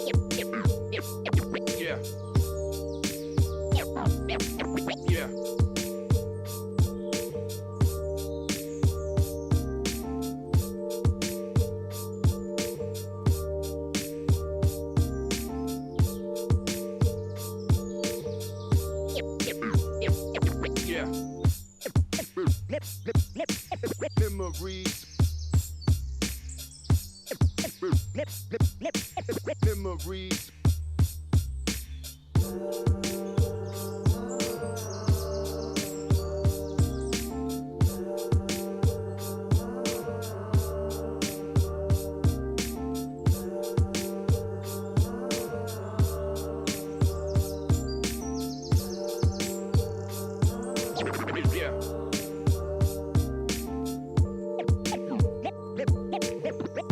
Yeah. Yeah. Yeah. Memories. Memories. Yeah.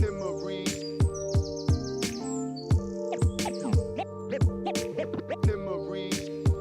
Memories. Memories.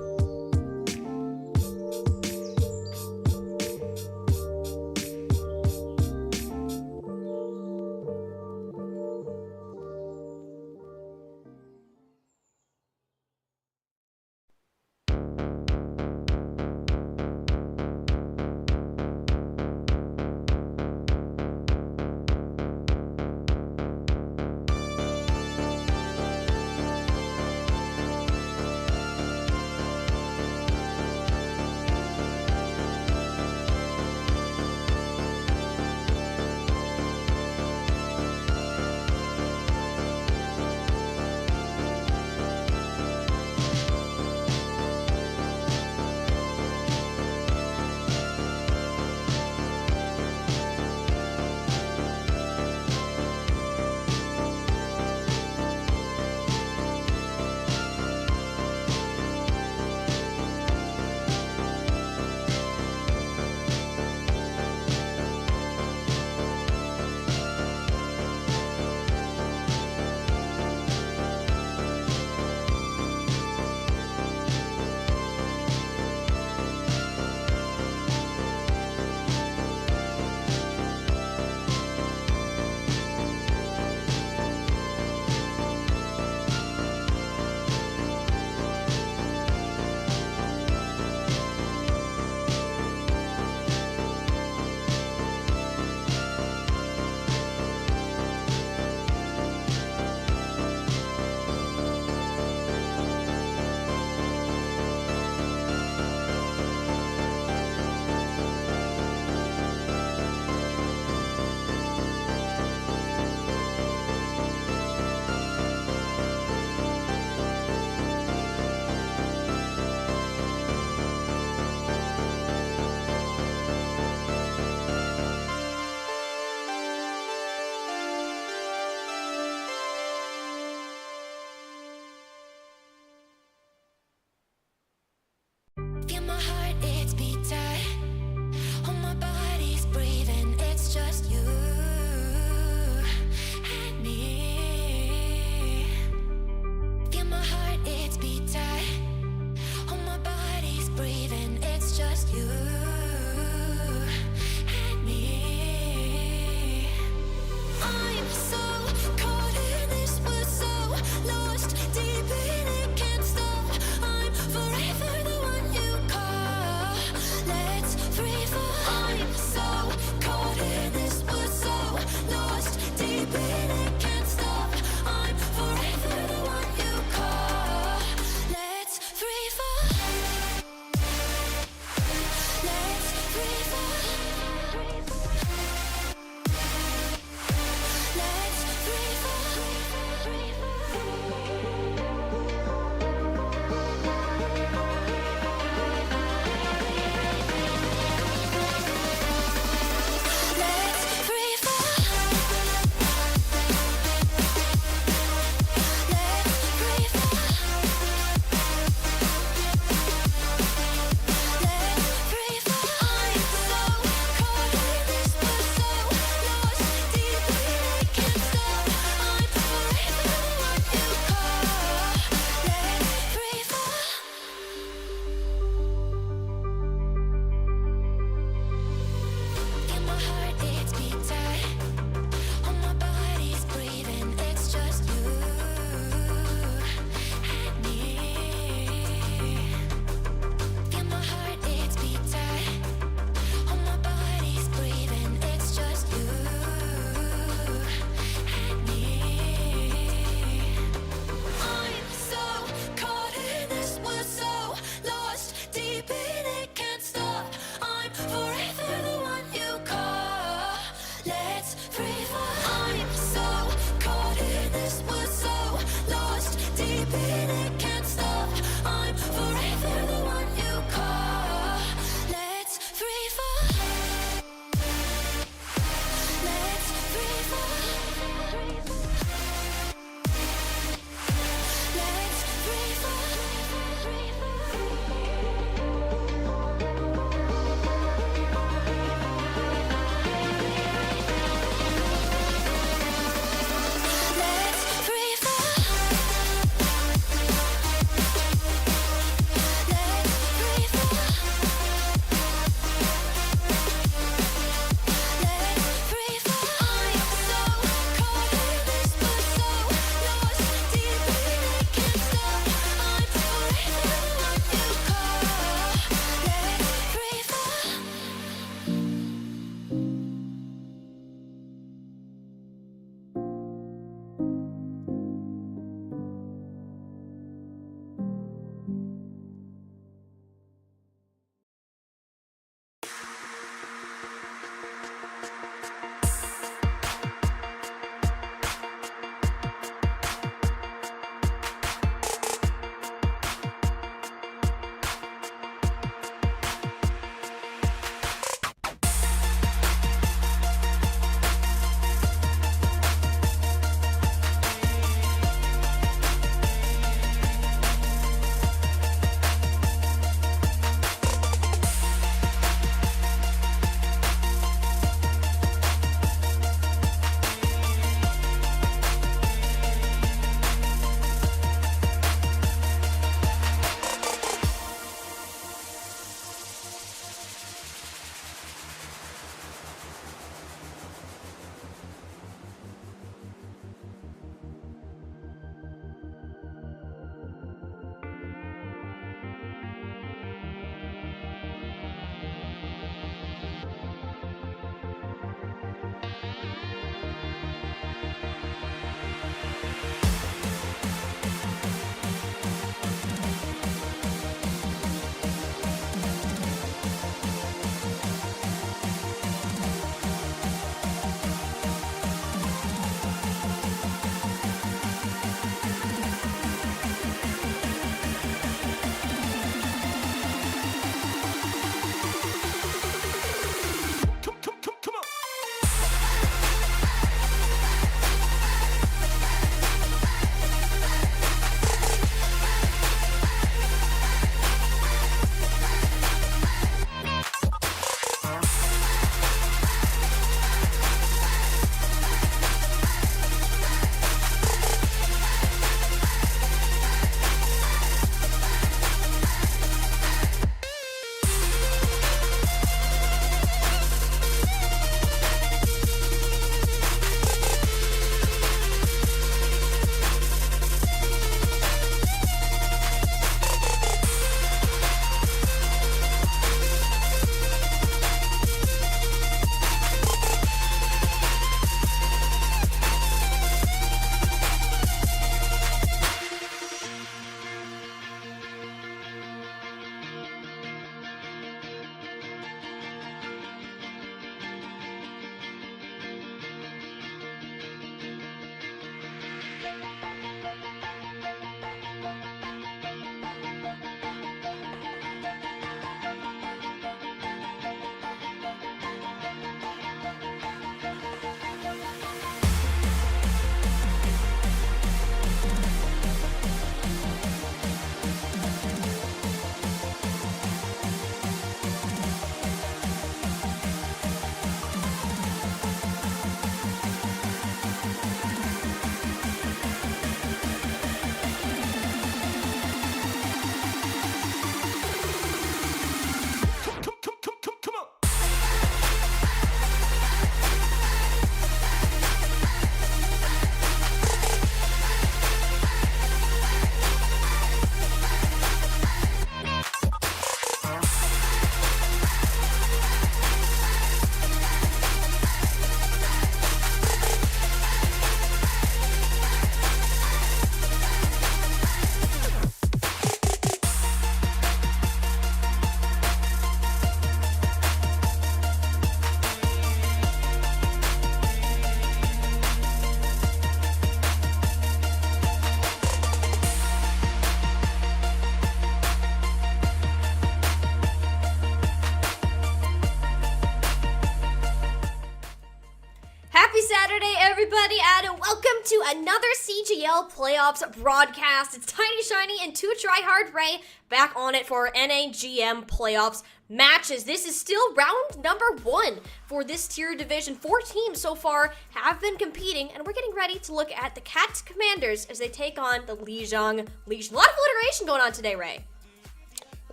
everybody, and welcome to another CGL Playoffs broadcast. It's Tiny Shiny and 2 Tryhard Ray back on it for our NAGM Playoffs matches. This is still round number 1 for this tier division. 4 teams so far have been competing, and we're getting ready to look at the Cat Commanders as they take on the Lijiang Legion. A lot of alliteration going on today, Ray.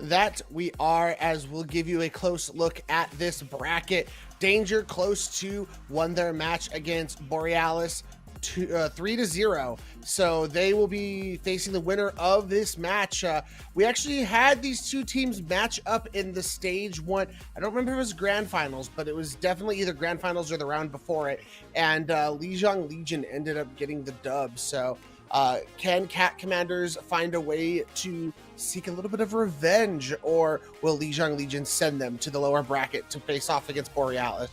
That we are, as we'll give you a close look at this bracket. Danger close to won their match against Borealis 3-0. So they will be facing the winner of this match. We actually had these two teams match up in the stage 1. I don't remember if it was grand finals, but it was definitely either grand finals or the round before it. And Lijiang Legion ended up getting the dub. So can Cat Commanders find a way to seek a little bit of revenge, or will Lijiang Legion send them to the lower bracket to face off against Borealis?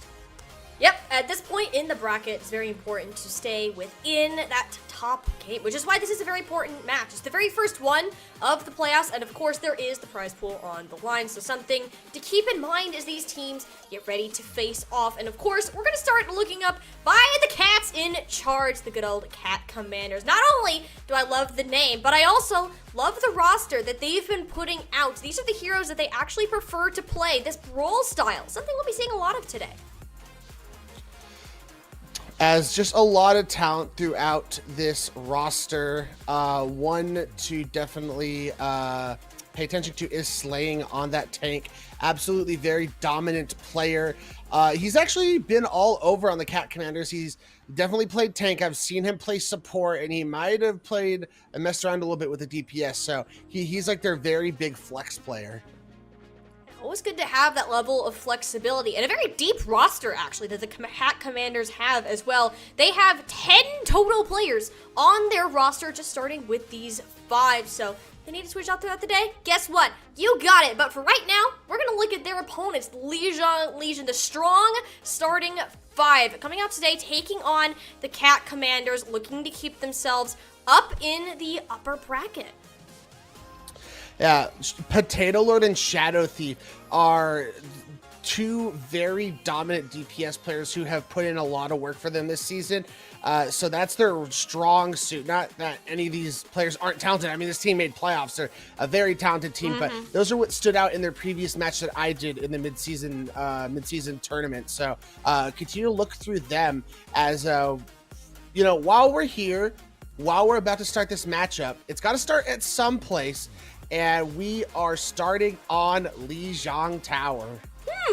Yep, at this point in the bracket, it's very important to stay within that top game, which is why this is a very important match. It's the very first one of the playoffs, and of course there is the prize pool on the line, so something to keep in mind as these teams get ready to face off. And of course, we're going to start looking up by the Cats in charge, the good old Cat Commanders. Not only do I love the name, but I also love the roster that they've been putting out. These are the heroes that they actually prefer to play, this brawl style, something we'll be seeing a lot of today. As just a lot of talent throughout this roster. One to definitely pay attention to is Slaying on that tank. Absolutely very dominant player. He's actually been all over on the Cat Commanders. He's definitely played tank. I've seen him play support, and he might have played and messed around a little bit with the DPS. So he's like their very big flex player. Always good to have that level of flexibility, and a very deep roster, actually, that the Cat Commanders have as well. They have 10 total players on their roster, just starting with these 5, so they need to switch out throughout the day. Guess what? You got it. But for right now, we're going to look at their opponents. Lijiang Legion, the strong starting 5, coming out today, taking on the Cat Commanders, looking to keep themselves up in the upper bracket. Yeah, Potato Lord and Shadow Thief are 2 very dominant DPS players who have put in a lot of work for them this season. So that's their strong suit. Not that any of these players aren't talented. I mean, this team made playoffs. They're a very talented team, but those are what stood out in their previous match that I did in the mid-season tournament. So continue to look through them as, while we're here, while we're about to start this matchup, it's got to start at some place. And we are starting on Lijiang Tower.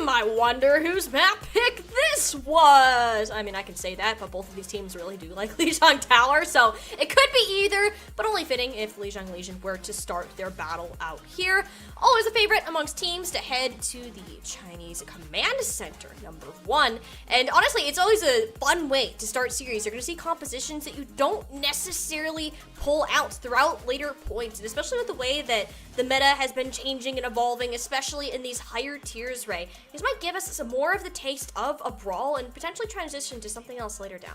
I wonder whose map pick this was. I mean, I can say that, but both of these teams really do like Lijiang Tower, so it could be either, but only fitting if Lijiang Legion were to start their battle out here. Always a favorite amongst teams to head to the Chinese Command Center, number 1. And honestly, it's always a fun way to start series. You're going to see compositions that you don't necessarily pull out throughout later points, and especially with the way that the meta has been changing and evolving, especially in these higher tiers, Ray. These might give us some more of the taste of a brawl and potentially transition to something else later down.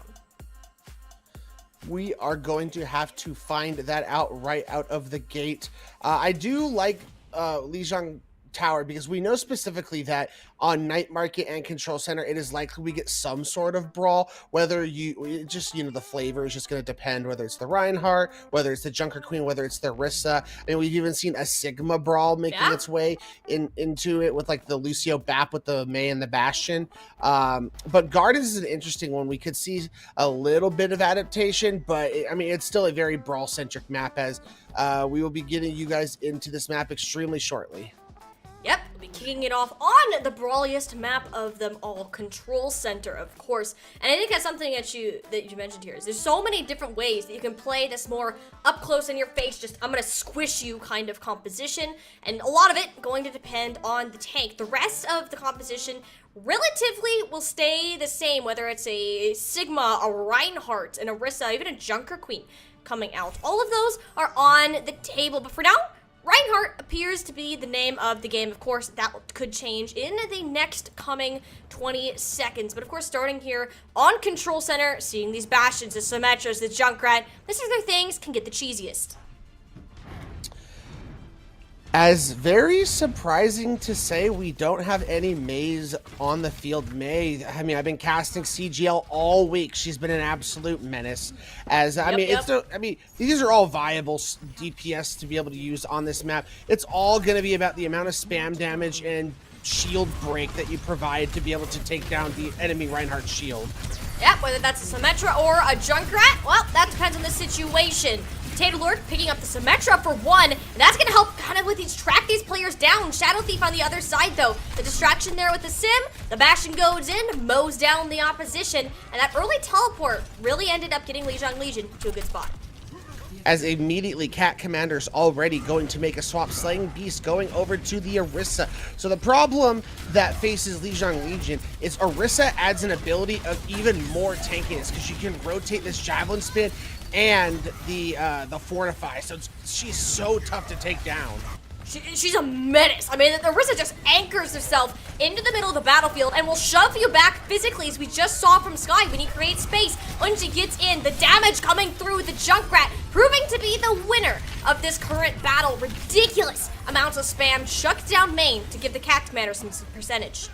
We are going to have to find that out right out of the gate. I do like Lijiang Tower because we know specifically that on Night Market and Control Center, it is likely we get some sort of brawl, whether the flavor is just going to depend, whether it's the Reinhardt, whether it's the Junker Queen, whether it's the Rissa. I mean, we've even seen a Sigma brawl making its way into it with like the Lucio Bap with the Mei and the Bastion. But Gardens is an interesting one. We could see a little bit of adaptation, but it's still a very brawl-centric map, as we will be getting you guys into this map extremely shortly. Yep, we'll be kicking it off on the brawliest map of them all, Control Center, of course. And I think that's something that you mentioned here. Is there's so many different ways that you can play this more up close in your face, just I'm gonna squish you kind of composition. And a lot of it going to depend on the tank. The rest of the composition relatively will stay the same, whether it's a Sigma, a Reinhardt, an Orisa, even a Junker Queen coming out. All of those are on the table, but for now, Reinhardt appears to be the name of the game. Of course, that could change in the next coming 20 seconds. But of course, starting here on Control Center, seeing these Bastions, the Symmetras, the Junkrat, this is their things can get the cheesiest. As very surprising to say, we don't have any Mays on the field. May, I mean, I've been casting CGL all week. She's been an absolute menace. As I mean, it's no, I mean, these are all viable DPS to be able to use on this map. It's all going to be about the amount of spam damage and shield break that you provide to be able to take down the enemy Reinhardt shield. Yep, whether that's a Symmetra or a Junkrat, well, that depends on the situation. Potato Lord picking up the Symmetra for one, and that's gonna help kind of with these track these players down. Shadow Thief on the other side though. The distraction there with the Sim, the Bastion goes in, mows down the opposition, and that early teleport really ended up getting Lijiang Legion to a good spot. As immediately Cat Commander's already going to make a swap, Slaying Beast going over to the Orisa. So the problem that faces Lijiang Legion is Orisa adds an ability of even more tankiness because you can rotate this Javelin Spin and the Fortify. So she's so tough to take down. She's a menace. I mean, the Orisa just anchors herself into the middle of the battlefield and will shove you back physically, as we just saw from Sky when he creates space. When she gets in, the damage coming through with the Junkrat, proving to be the winner of this current battle. Ridiculous amounts of spam chucked down main to give the Cat Commander some percentage.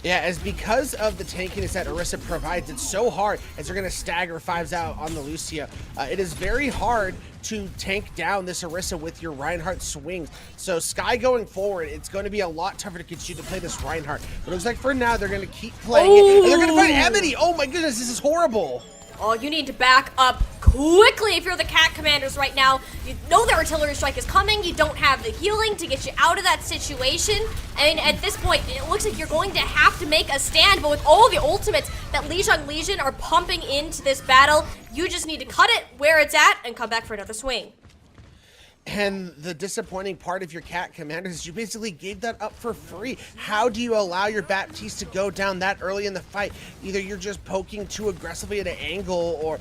Yeah, as because of the tankiness that Orisa provides, it's so hard as they're going to stagger fives out on the Lucia. It is very hard to tank down this Orisa with your Reinhardt swings. So Sky going forward, it's going to be a lot tougher to get you to play this Reinhardt. But it looks like for now, they're going to keep playing it. And they're going to find Ebony. Oh my goodness, this is horrible. Oh, you need to back up quickly if you're the Cat Commanders right now. You know their artillery strike is coming. You don't have the healing to get you out of that situation. And at this point, it looks like you're going to have to make a stand. But with all the ultimates that Lijiang Legion are pumping into this battle, you just need to cut it where it's at and come back for another swing. And the disappointing part of your Cat Commanders is you basically gave that up for free. How do you allow your Baptiste to go down that early in the fight? Either you're just poking too aggressively at an angle, or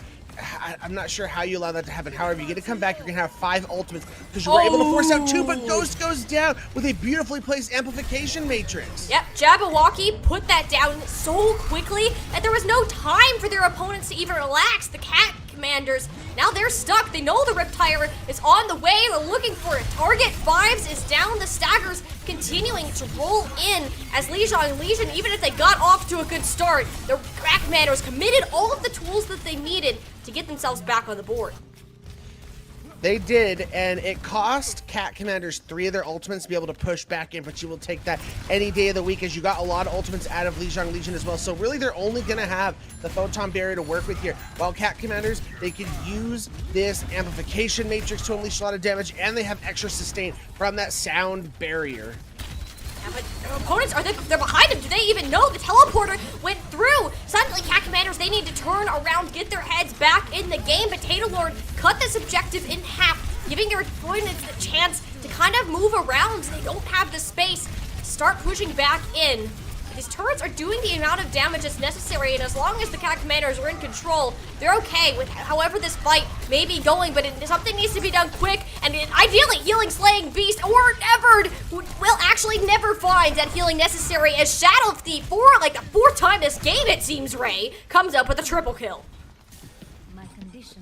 I'm not sure how you allow that to happen. However, you get to come back, you're going to have 5 ultimates because you were able to force out 2, but Ghost goes down with a beautifully placed amplification matrix. Yep, Jabberwocky put that down so quickly that there was no time for their opponents to even relax. The Cat Commanders, now they're stuck. They know the Riptire is on the way. They're looking for it. Target 5s is down. The staggers continuing to roll in as Lijiang Legion, even if they got off to a good start, the Cat Commanders committed all of the tools that they needed to get themselves back on the board. They did, and it cost Cat Commanders 3 of their ultimates to be able to push back in, but you will take that any day of the week as you got a lot of ultimates out of Lijiang Legion as well. So really, they're only going to have the Photon Barrier to work with here. While Cat Commanders, they can use this amplification matrix to unleash a lot of damage, and they have extra sustain from that sound barrier. Yeah, but their opponents, they're behind them. Do they even know the teleporter went through? Suddenly, Cat Commanders, they need to turn around, get their heads back in the game. Potato Lord cut this objective in half, giving their opponents the chance to kind of move around. They don't have the space to start pushing back in. These turrets are doing the amount of damage that's necessary, and as long as the Cat Commanders are in control, they're okay with however this fight may be going, but something needs to be done quick, and ideally healing Slaying Beast or Evered will actually never find that healing necessary as Shadow Thief, for like the 4th time this game it seems, Ray, comes up with a triple kill.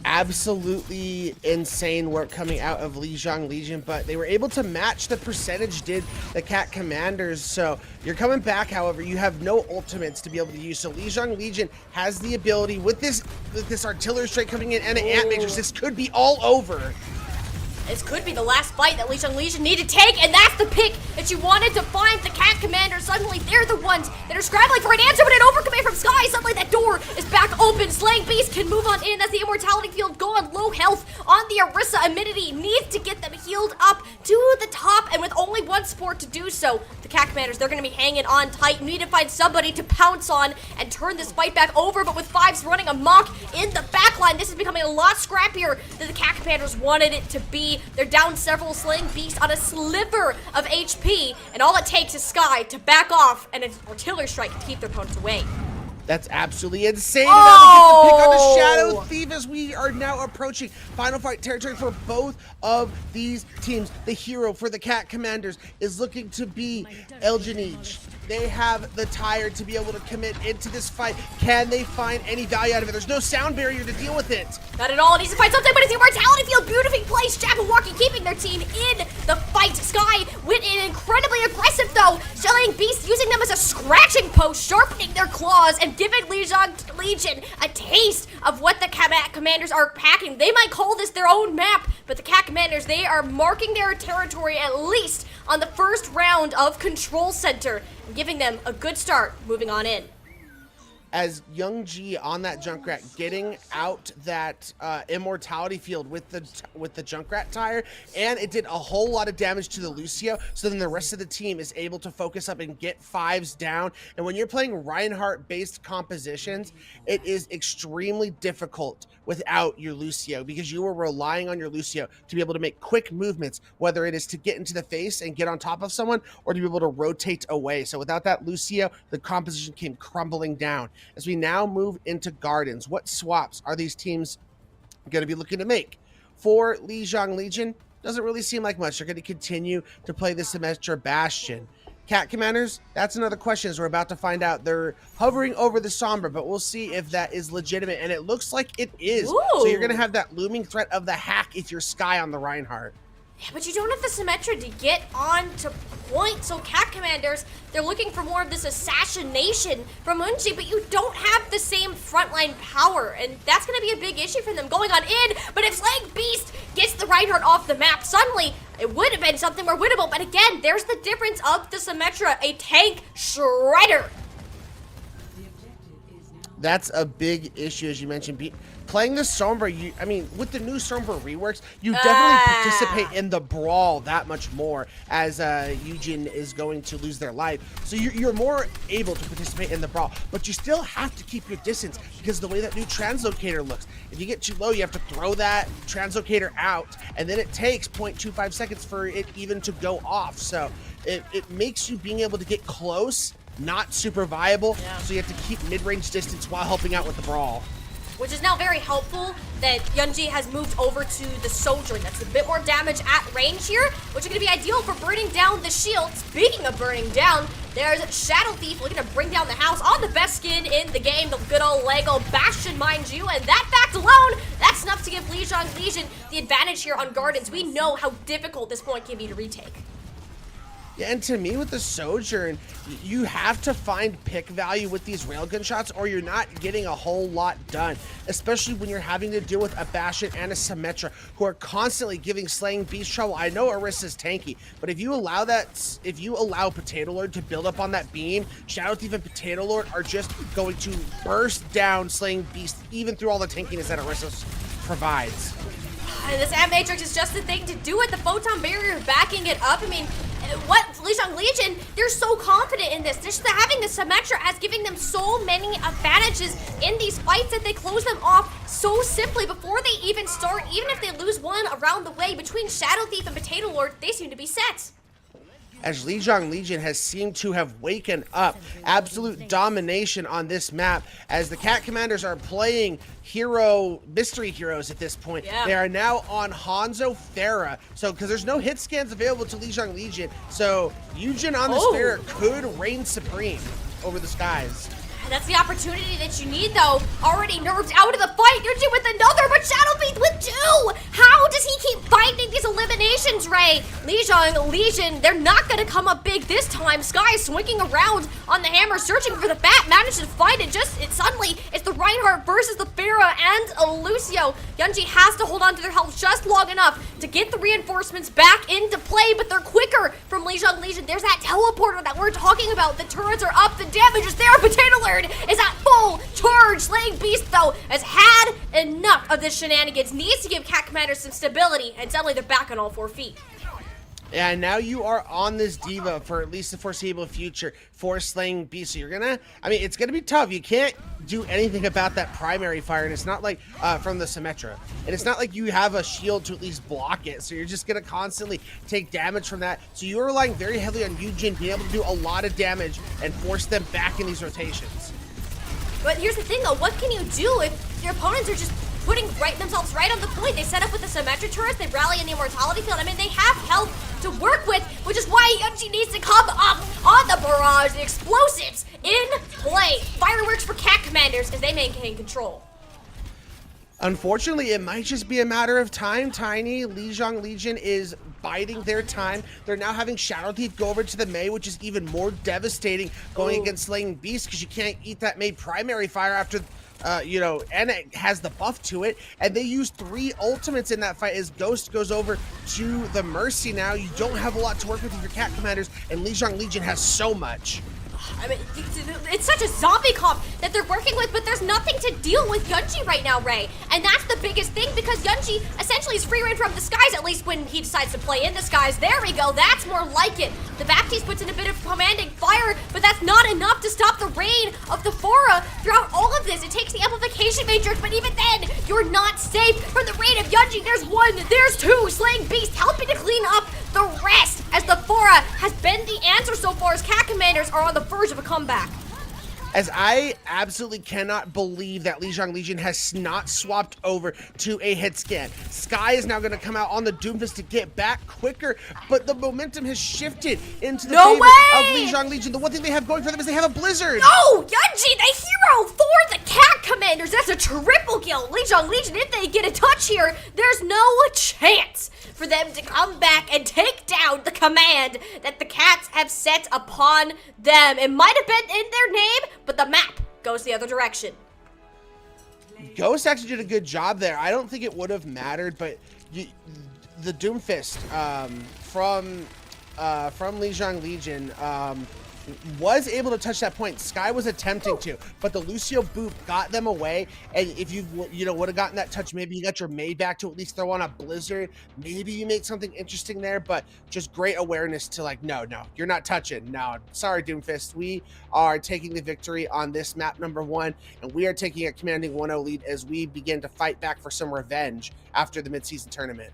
Absolutely insane work coming out of Lijiang Legion, but they were able to match the percentage did the Cat Commanders. So you're coming back, however, you have no ultimates to be able to use. So Lijiang Legion has the ability with this artillery strike coming in and an ant matrix. This could be all over. This could be the last fight that Lijiang Legion need to take, and that's the pick that you wanted to find. The Cat Commanders, suddenly they're the ones that are scrambling for an answer, but an overcommand from Sky. Suddenly that door is back open. Slaying Beast can move on in as the Immortality Field gone. Low health on the Orisa. Amenity needs to get them healed up to the top, and with only 1 support to do so, the Cat Commanders, they're going to be hanging on tight. You need to find somebody to pounce on and turn this fight back over, but with 5s running amok in the backline, this is becoming a lot scrappier than the Cat Commanders wanted it to be. They're down several Slaying Beasts on a sliver of HP, and all it takes is Sky to back off and an artillery strike to keep their opponents away. That's absolutely insane. Now they get to pick on the Shadow Thief as we are now approaching final fight territory for both of these teams. The hero for the Cat Commanders is looking to be Elginij. they have the tire to be able to commit into this fight. Can they find any value out of it? There's no sound barrier to deal with it. Not at all. Needs to find something, but it's the Immortality Field. Beautifully placed. Jabberwocky keeping their team in the fight. Sky went in incredibly aggressive, though. Shelling Beast using them as a scratching post, sharpening their claws, and giving Lijiang Legion a taste of what the commanders are packing. They might call this their own map, but the Cat Commanders, they are marking their territory at least on the first round of Control Center, and giving them a good start moving on in. As Young G on that Junkrat getting out that Immortality Field with the Junkrat tire, and it did a whole lot of damage to the Lucio, so then the rest of the team is able to focus up and get 5s down. And when you're playing Reinhardt based compositions, it is extremely difficult without your Lucio, because you are relying on your Lucio to be able to make quick movements, whether it is to get into the face and get on top of someone, or to be able to rotate away. So without that Lucio, the composition came crumbling down. As we now move into Gardens, what swaps are these teams going to be looking to make? For Lijiang Legion, doesn't really seem like much. They're going to continue to play the Symmetra Bastion. Cat Commanders, that's another question, as we're about to find out. They're hovering over the Sombra, but we'll see if that is legitimate, and it looks like it is. Ooh. So you're going to have that looming threat of the hack if you're Sky on the Reinhardt. Yeah, but you don't have the Symmetra to get on to point. So Cat Commanders, they're looking for more of this assassination from Unji, but you don't have the same frontline power, and that's going to be a big issue for them going on in. But if Slaying Beast gets the Reinhardt off the map, suddenly it would have been something more winnable. But again, there's the difference of the Symmetra, a tank shredder. That's a big issue, as you mentioned. Playing the Sombra, I mean, with the new Sombra reworks, you definitely participate in the brawl that much more, as Eugen is going to lose their life. So you're more able to participate in the brawl, but you still have to keep your distance, because the way that new translocator looks, if you get too low, you have to throw that translocator out, and then it takes 0.25 seconds for it even to go off. So it makes you being able to get close not super viable, so you have to keep mid-range distance while helping out with the brawl. Which is now very helpful that Yunji has moved over to the Sojourn. That's a bit more damage at range here, which is going to be ideal for burning down the shield. Speaking of burning down, there's Shadow Thief looking to bring down the house on the best skin in the game, the good old Lego Bastion, mind you, and that fact alone, that's enough to give Lijiang Legion the advantage here on Gardens. We know how difficult this point can be to retake. Yeah, and to me, with the Sojourn, you have to find pick value with these railgun shots, or you're not getting a whole lot done, especially when you're having to deal with a Bastion and a Symmetra who are constantly giving Slaying Beast trouble. I know Orisa's tanky, but if you allow Potato Lord to build up on that beam, Shadow Thief and Potato Lord are just going to burst down Slaying Beast, even through all the tankiness that Orisa provides. And this Amp Matrix is just the thing to do it. The Photon Barrier backing it up. I mean, what Lijiang Legion, they're so confident in this. Just having the Symmetra has given them so many advantages in these fights that they close them off so simply before they even start. Even if they lose one around the way, between Shadow Thief and Potato Lord, they seem to be set. As Lijiang Legion has seemed to have waken up. Absolute domination on this map, as the Cat Commanders are playing mystery heroes at this point. Yeah. They are now on Hanzo Pharah, so because there's no hit scans available to Lijiang Legion, so Eugen on this Pharah could reign supreme over the skies. That's the opportunity that you need, though. Already nerfed out of the fight. Yuji with another, but Shadow Thief with 2. How does he keep finding these eliminations, Ray? Lijiang Legion, they're not going to come up big this time. Sky swinging around on the hammer, searching for the bat. Manages to find it. Suddenly, it's the Reinhardt versus the Pharah and Lucio. Yunji has to hold on to their health just long enough to get the reinforcements back into play, but they're quicker from Lijiang Legion. There's that teleporter that we're talking about. The turrets are up. The damage is there. Potato Lord is at full charge. Slaying Beast, though, has had enough of the shenanigans. Needs to give Cat Commander some stability, and suddenly they're back on all 4 feet. And now you are on this diva for at least the foreseeable future for Slaying Beast. So it's gonna be tough. You can't do anything about that primary fire, and it's not like from the Symmetra. And it's not like you have a shield to at least block it. So you're just gonna constantly take damage from that. So you're relying very heavily on Eugen being able to do a lot of damage and force them back in these rotations. But here's the thing, though. What can you do if your opponents are just putting themselves right on the point? They set up with the Symmetra turrets, they rally in the Immortality Field. I mean, they have health to work with, which is why Yunji needs to come up on the barrage. The explosives in play. Fireworks for cat commanders as they maintain control. Unfortunately, it might just be a matter of time, Tiny. Lijiang Legion is biding their time. They're now having Shadow Thief go over to the Mei, which is even more devastating going against Slaying Beast because you can't eat that Mei primary fire after, and it has the buff to it. And they use 3 ultimates in that fight as Ghost goes over to the Mercy now. You don't have a lot to work with your cat commanders, and Lijiang Legion has so much. I mean, it's such a zombie comp that they're working with, but there's nothing to deal with Yunji right now, Ray. And that's the biggest thing because Yunji essentially is free reign from the skies, at least when he decides to play in the skies. There we go, that's more like it. The Baptiste puts in a bit of commanding fire, but that's not enough to stop the reign of the Fora throughout all of this. It takes the amplification matrix, but even then, you're not safe from the reign of Yunji. There's 1, there's 2, Slaying Beast helping to clean up the rest as the Fora has been the answer so far as cat commanders are on the verge of a comeback. As I absolutely cannot believe that Lijiang Legion has not swapped over to a hit scan. Sky is now going to come out on the Doomfist to get back quicker, but the momentum has shifted into the favor of Lijiang Legion. The one thing they have going for them is they have a Blizzard. No! Yunji, the hero for the cat commanders. That's a triple kill. Lijiang Legion, if they get a touch here, there's no chance for them to come back and take down the command that the cats have set upon them. It might have been in their name, but the map goes the other direction. Ghost actually did a good job there. I don't think it would have mattered, but the Doomfist from Lijiang Legion was able to touch that point. Sky was attempting to, but the Lucio boop got them away. And if you would have gotten that touch, maybe you got your Mei back to at least throw on a Blizzard. Maybe you make something interesting there, but just great awareness to like, no, you're not touching. No, sorry, Doomfist. We are taking the victory on this map number 1, and we are taking a commanding 1-0 lead as we begin to fight back for some revenge after the midseason tournament.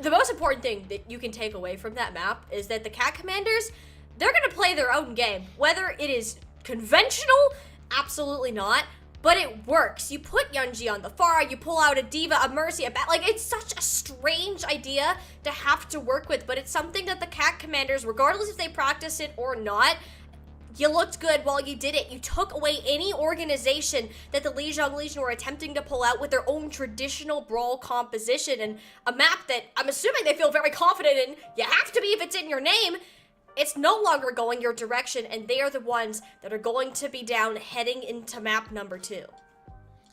The most important thing that you can take away from that map is that the cat commanders, they're going to play their own game. Whether it is conventional, absolutely not, but it works. You put Yunji on the Pharah, you pull out a Diva, a Mercy, a Bat. Like, it's such a strange idea to have to work with, but it's something that the cat commanders, regardless if they practice it or not, you looked good while you did it. You took away any organization that the Lijiang Legion were attempting to pull out with their own traditional brawl composition, and a map that I'm assuming they feel very confident in. You have to be if it's in your name. It's no longer going your direction, and they are the ones that are going to be down heading into map number 2.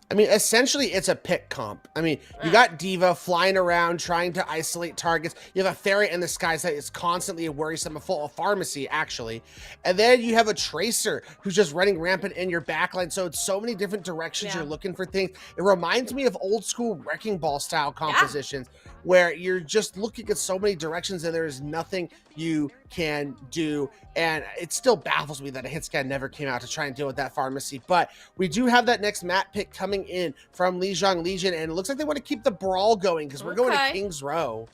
I mean, essentially, it's a pick comp. I mean, you got Diva flying around, trying to isolate targets. You have a Ferret in the skies that is constantly worrisome, full of pharmacy, actually. And then you have a Tracer who's just running rampant in your backline. So it's so many different directions you're looking for things. It reminds me of old school Wrecking Ball style compositions where you're just looking at so many directions and there is nothing you can do. And it still baffles me that a hit scan never came out to try and deal with that pharmacy. But we do have that next map pick coming in from Lijiang Legion, and it looks like they want to keep the brawl going because we're going to King's Row.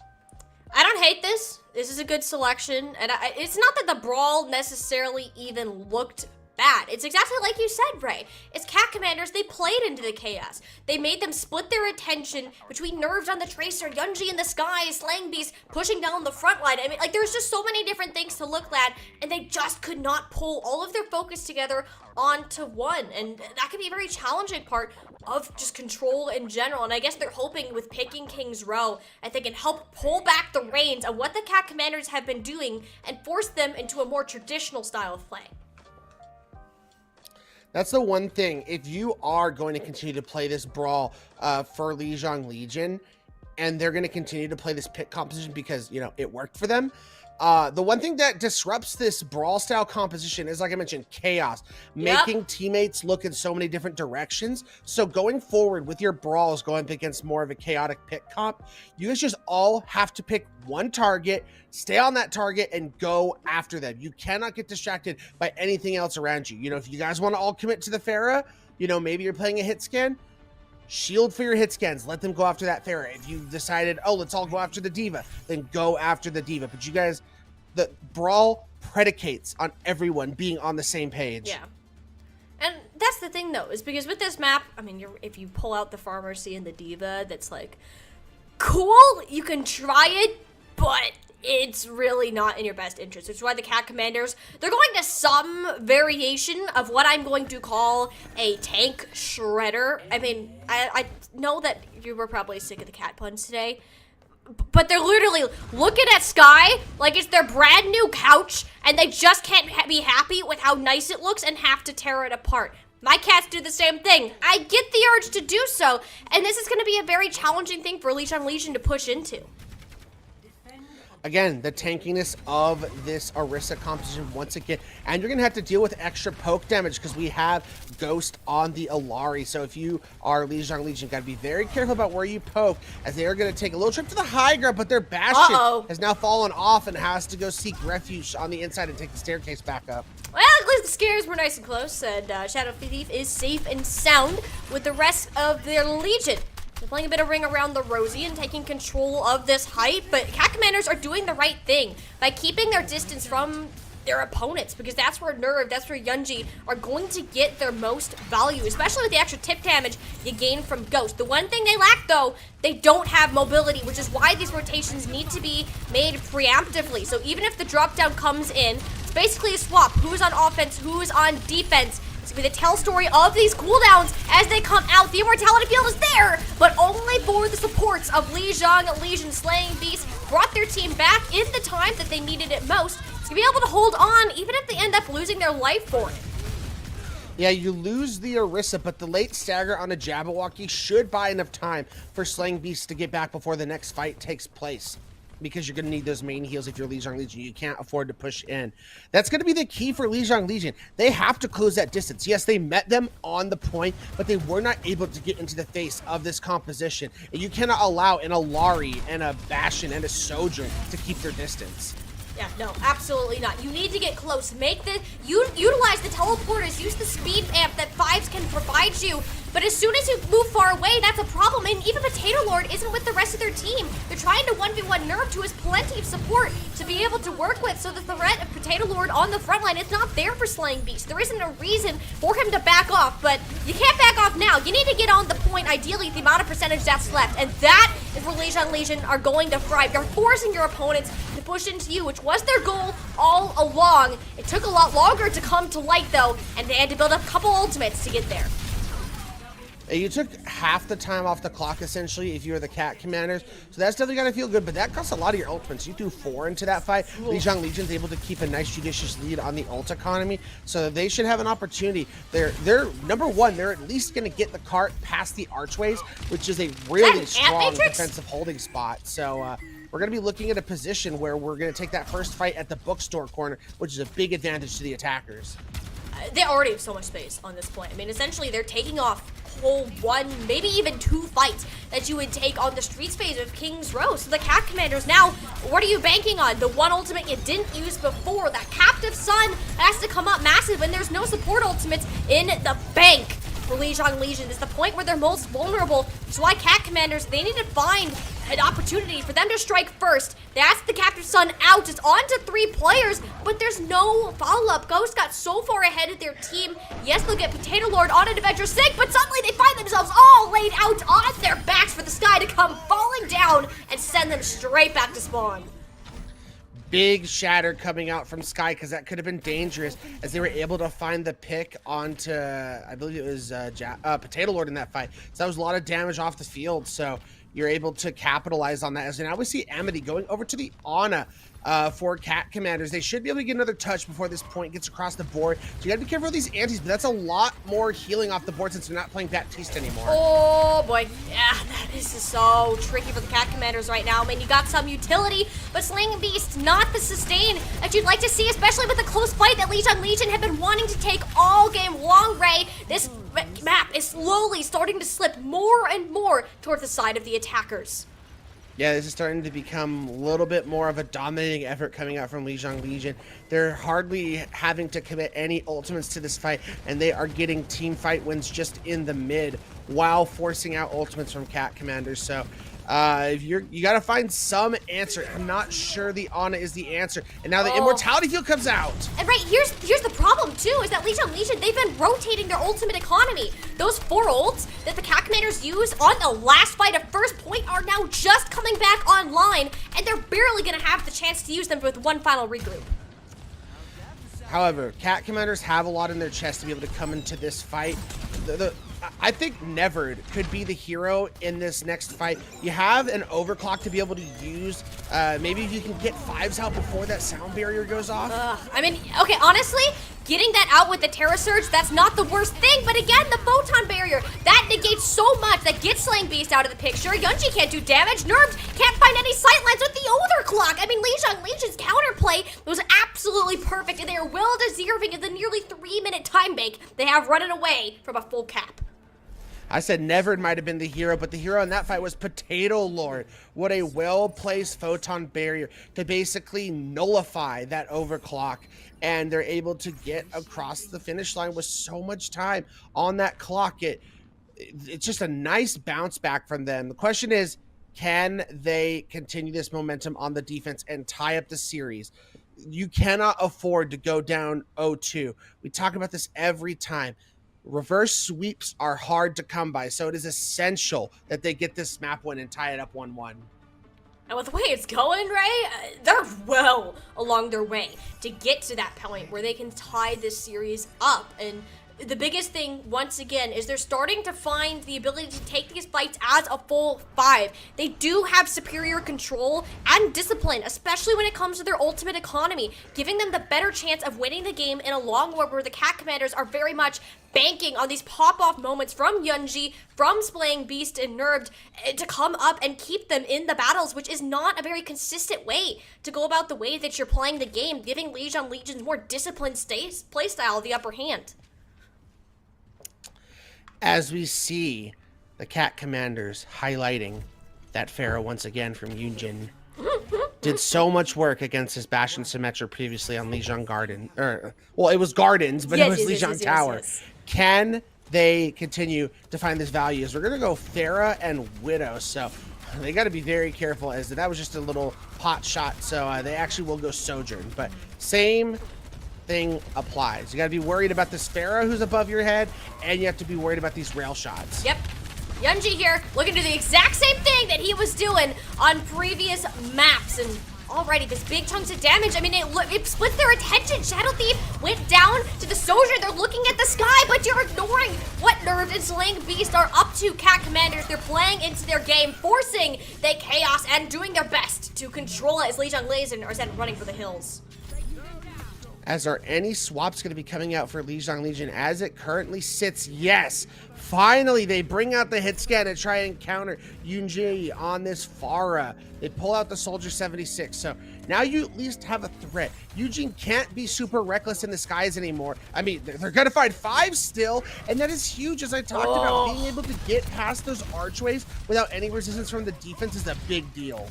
I don't hate this. This is a good selection, and it's not that the brawl necessarily even looked bad. It's exactly like you said, Ray. It's cat commanders. They played into the chaos. They made them split their attention between Nerves on the Tracer, Yunji in the sky, Slaying Beast pushing down the front line. I mean, like, there's just so many different things to look at, and they just could not pull all of their focus together onto one, and that can be a very challenging part of just control in general. And I guess they're hoping with picking King's Row that they can help pull back the reins of what the cat commanders have been doing and force them into a more traditional style of play. That's the one thing. If you are going to continue to play this brawl for Lijiang Legion, and they're going to continue to play this pick composition because, you know, it worked for them, the one thing that disrupts this brawl style composition is, like I mentioned, chaos, making teammates look in so many different directions. So going forward with your brawls going up against more of a chaotic pick comp, you guys just all have to pick one target, stay on that target, and go after them. You cannot get distracted by anything else around you. You know, if you guys want to all commit to the Pharah, you know, maybe you're playing a hit scan, shield for your hit scans. Let them go after that Pharah. If you decided, oh, let's all go after the Diva, then go after the Diva. But you guys, the brawl predicates on everyone being on the same page. Yeah. And that's the thing, though, is because with this map, I mean, if you pull out the Pharmacy and the Diva, that's like, cool, you can try it, but it's really not in your best interest. Which is why the Cat Commanders, they're going to some variation of what I'm going to call a tank shredder. I mean, I know that you were probably sick of the cat puns today, but they're literally looking at Sky like it's their brand new couch, and they just can't be happy with how nice it looks and have to tear it apart. My cats do the same thing. I get the urge to do so, and this is going to be a very challenging thing for Lijiang Legion to push into. Again, the tankiness of this Orisa composition once again, and you're going to have to deal with extra poke damage because we have Ghost on the Alari. So if you are Lijiang Legion, got to be very careful about where you poke, as they are going to take a little trip to the high ground, but their Bastion has now fallen off and has to go seek refuge on the inside and take the staircase back up. Well, at least the scares were nice and close, and Shadow Thief is safe and sound with the rest of their Legion. They're playing a bit of Ring Around the Rosie and taking control of this height, but Cat Commanders are doing the right thing by keeping their distance from their opponents, because that's where Nerve, that's where Yunji are going to get their most value, especially with the extra tip damage you gain from Ghost. The one thing they lack, though, they don't have mobility, which is why these rotations need to be made preemptively. So even if the drop down comes in, it's basically a swap. Who's on offense, who's on defense. It's gonna be the tell story of these cooldowns as they come out. The Immortality Field is there, but only for the supports of Lijiang Legion. Slaying Beast brought their team back in the time that they needed it most. It's gonna be able to hold on even if they end up losing their life for it. Yeah, you lose the Orisa, but the late stagger on a Jabberwocky should buy enough time for Slaying Beast to get back before the next fight takes place, because you're going to need those main heals if you're Lijiang Legion. You can't afford to push in. That's going to be the key for Lijiang Legion. They have to close that distance. Yes, they met them on the point, but they were not able to get into the face of this composition. And you cannot allow an Alari and a Bastion and a Sojourn to keep their distance. Yeah, no, absolutely not. You need to get close. Utilize the teleporters. Use the speed amp that Fives can provide you. But as soon as you move far away, that's a problem. And even Potato Lord isn't with the rest of their team. They're trying to 1v1 Nerve, who has plenty of support to be able to work with. So the threat of Potato Lord on the front line is not there for Slaying Beast. There isn't a reason for him to back off, but you can't back off now. You need to get on the point, ideally, the amount of percentage that's left. And that is where Lijiang Legion are going to thrive. You're forcing your opponents to push into you, which was their goal all along. It took a lot longer to come to light, though, and they had to build up a couple ultimates to get there. You took half the time off the clock, essentially, if you were the Cat Commanders. So that's definitely going to feel good, but that costs a lot of your ultimates. You threw 4 into that fight. Lijiang Legion's able to keep a nice, judicious lead on the ult economy, so they should have an opportunity. They're number one, they're at least going to get the cart past the archways, which is a really strong defensive holding spot. So we're going to be looking at a position where we're going to take that first fight at the bookstore corner, which is a big advantage to the attackers. They already have so much space on this point. I mean, essentially, they're taking off whole 1, maybe even 2 fights that you would take on the streets phase of King's Row. So the Cat Commanders now, what are you banking on? The one ultimate you didn't use before. That Captive Sun has to come up massive, and there's no support ultimates in the bank for Lijiang Legion. It's the point where they're most vulnerable. That's why Cat Commanders, they need to find an opportunity for them to strike first. That's the Captive Sun out. It's on to 3 players, but there's no follow-up. Ghost got so far ahead of their team. Yes, they'll get Potato Lord on an Avenger Sig, but suddenly they find themselves all laid out on their backs for the Sky to come falling down and send them straight back to spawn. Big shatter coming out from Sky, because that could have been dangerous, as they were able to find the pick onto, I believe it was Potato Lord in that fight. So that was a lot of damage off the field, so you're able to capitalize on that. As now we see Amity going over to the Ana for Cat Commanders. They should be able to get another touch before this point gets across the board. So you gotta be careful of these antis, but that's a lot more healing off the board since they're not playing Baptiste anymore. Oh boy, yeah, this is so tricky for the Cat Commanders right now. I mean, you got some utility, but Slaying Beast, not the sustain that you'd like to see, especially with a close fight that Lijiang Legion have been wanting to take all game long, Ray. This map is slowly starting to slip more and more towards the side of the attackers. Yeah, this is starting to become a little bit more of a dominating effort coming out from Lijiang Legion. They're hardly having to commit any ultimates to this fight, and they are getting team fight wins just in the mid while forcing out ultimates from Cat Commanders. So if you got to find some answer. I'm not sure the Ana is the answer. And now the Immortality Field comes out. And right, here's the problem too, is that Lijiang, they've been rotating their ultimate economy. Those 4 ults that the Cat Commanders used on the last fight of first point are now just coming back online, and they're barely gonna have the chance to use them with one final regroup. However, Cat Commanders have a lot in their chest to be able to come into this fight. I think Nevered could be the hero in this next fight. You have an overclock to be able to use. Maybe if you can get 5s out before that sound barrier goes off. I mean, okay, honestly, getting that out with the Terra Surge, that's not the worst thing. But again, the Photon Barrier, that negates so much. That gets Slaying Beast out of the picture. Yunji can't do damage. Nerved can't find any sightlines with the overclock. I mean, Lijiang's counterplay was absolutely perfect, and they are well deserving of the nearly 3-minute time bank they have running away from a full cap. I said Nevered might have been the hero, but the hero in that fight was Potato Lord. What a well-placed Photon Barrier to basically nullify that overclock. And they're able to get across the finish line with so much time on that clock. It's just a nice bounce back from them. The question is, can they continue this momentum on the defense and tie up the series? You cannot afford to go down 0-2. We talk about this every time. Reverse sweeps are hard to come by, so it is essential that they get this map win and tie it up 1-1. And with the way it's going, right, they're well along their way to get to that point where they can tie this series up. And the biggest thing, once again, is they're starting to find the ability to take these fights as a full 5. They do have superior control and discipline, especially when it comes to their ultimate economy, giving them the better chance of winning the game in a long war where the Cat Commanders are very much banking on these pop-off moments from Yunji, from Slaying Beast and Nerved to come up and keep them in the battles, which is not a very consistent way to go about the way that you're playing the game, giving Legion's more disciplined playstyle the upper hand. As we see the Cat Commanders highlighting that Pharaoh once again from Yunjin. Did so much work against his Bastion Symmetra previously on Lijiang Garden. Well, it was Gardens, but it was Lijiang Tower. Yes. Can they continue to find this value? As we're going to go Pharah and Widow, so they got to be very careful, as that was just a little pot shot, so they actually will go Sojourn. But same thing applies. You got to be worried about this Pharah who's above your head, and you have to be worried about these rail shots. Yep. Yunji here, looking to do the exact same thing that he was doing on previous maps. And alrighty, this big chunks of damage. I mean, it split their attention. Shadow Thief went down to the Soldier. They're looking at the sky, but you're ignoring what Nerved and Slaying Beast are up to. Cat Commanders, they're playing into their game, forcing the chaos and doing their best to control it as Lijiang Legion are sent running for the hills. As are any swaps going to be coming out for Lijiang Legion as it currently sits? Yes. Finally, they bring out the hit scan and try and counter Yunji on this Pharah. They pull out the Soldier 76. So now you at least have a threat. Eugene can't be super reckless in the skies anymore. I mean, they're going to find 5 still, and that is huge, as I talked about. Being able to get past those archways without any resistance from the defense is a big deal.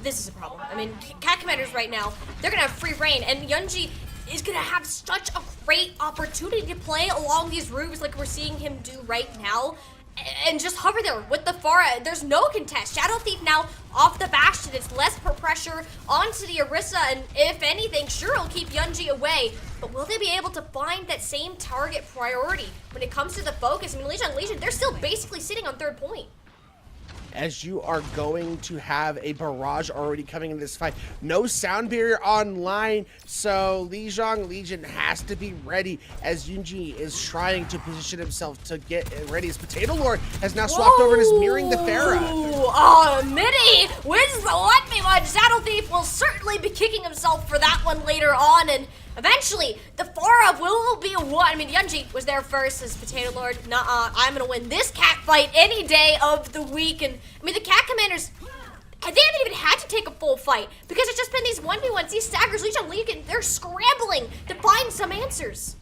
This is a problem. I mean, Cat Commanders right now, they're going to have free reign, and Yunji is going to have such a great opportunity to play along these roofs like we're seeing him do right now, and just hover there with the Pharah. There's no contest. Shadow Thief now off the Bastion. It's less pressure onto the Orisa, and if anything, sure, it'll keep Yunji away, but will they be able to find that same target priority when it comes to the focus? I mean, Lijiang Legion, they're still basically sitting on 3rd point. As you are going to have a barrage already coming in this fight. No sound barrier online, so Lijiang Legion has to be ready as Yunji is trying to position himself to get ready. His Potato Lord has now swapped over and is mirroring the Pharah. Oh, Mini wins the 1v1. Shadow Thief will certainly be kicking himself for that one later on, and eventually, the Pharah will be one. I mean, Yunji was there first as Potato Lord. Nuh-uh, I'm gonna win this cat fight any day of the week. And I mean, the Cat Commanders, they haven't even had to take a full fight because it's just been these 1v1s, these staggers. Lijiang Legion, they're scrambling to find some answers.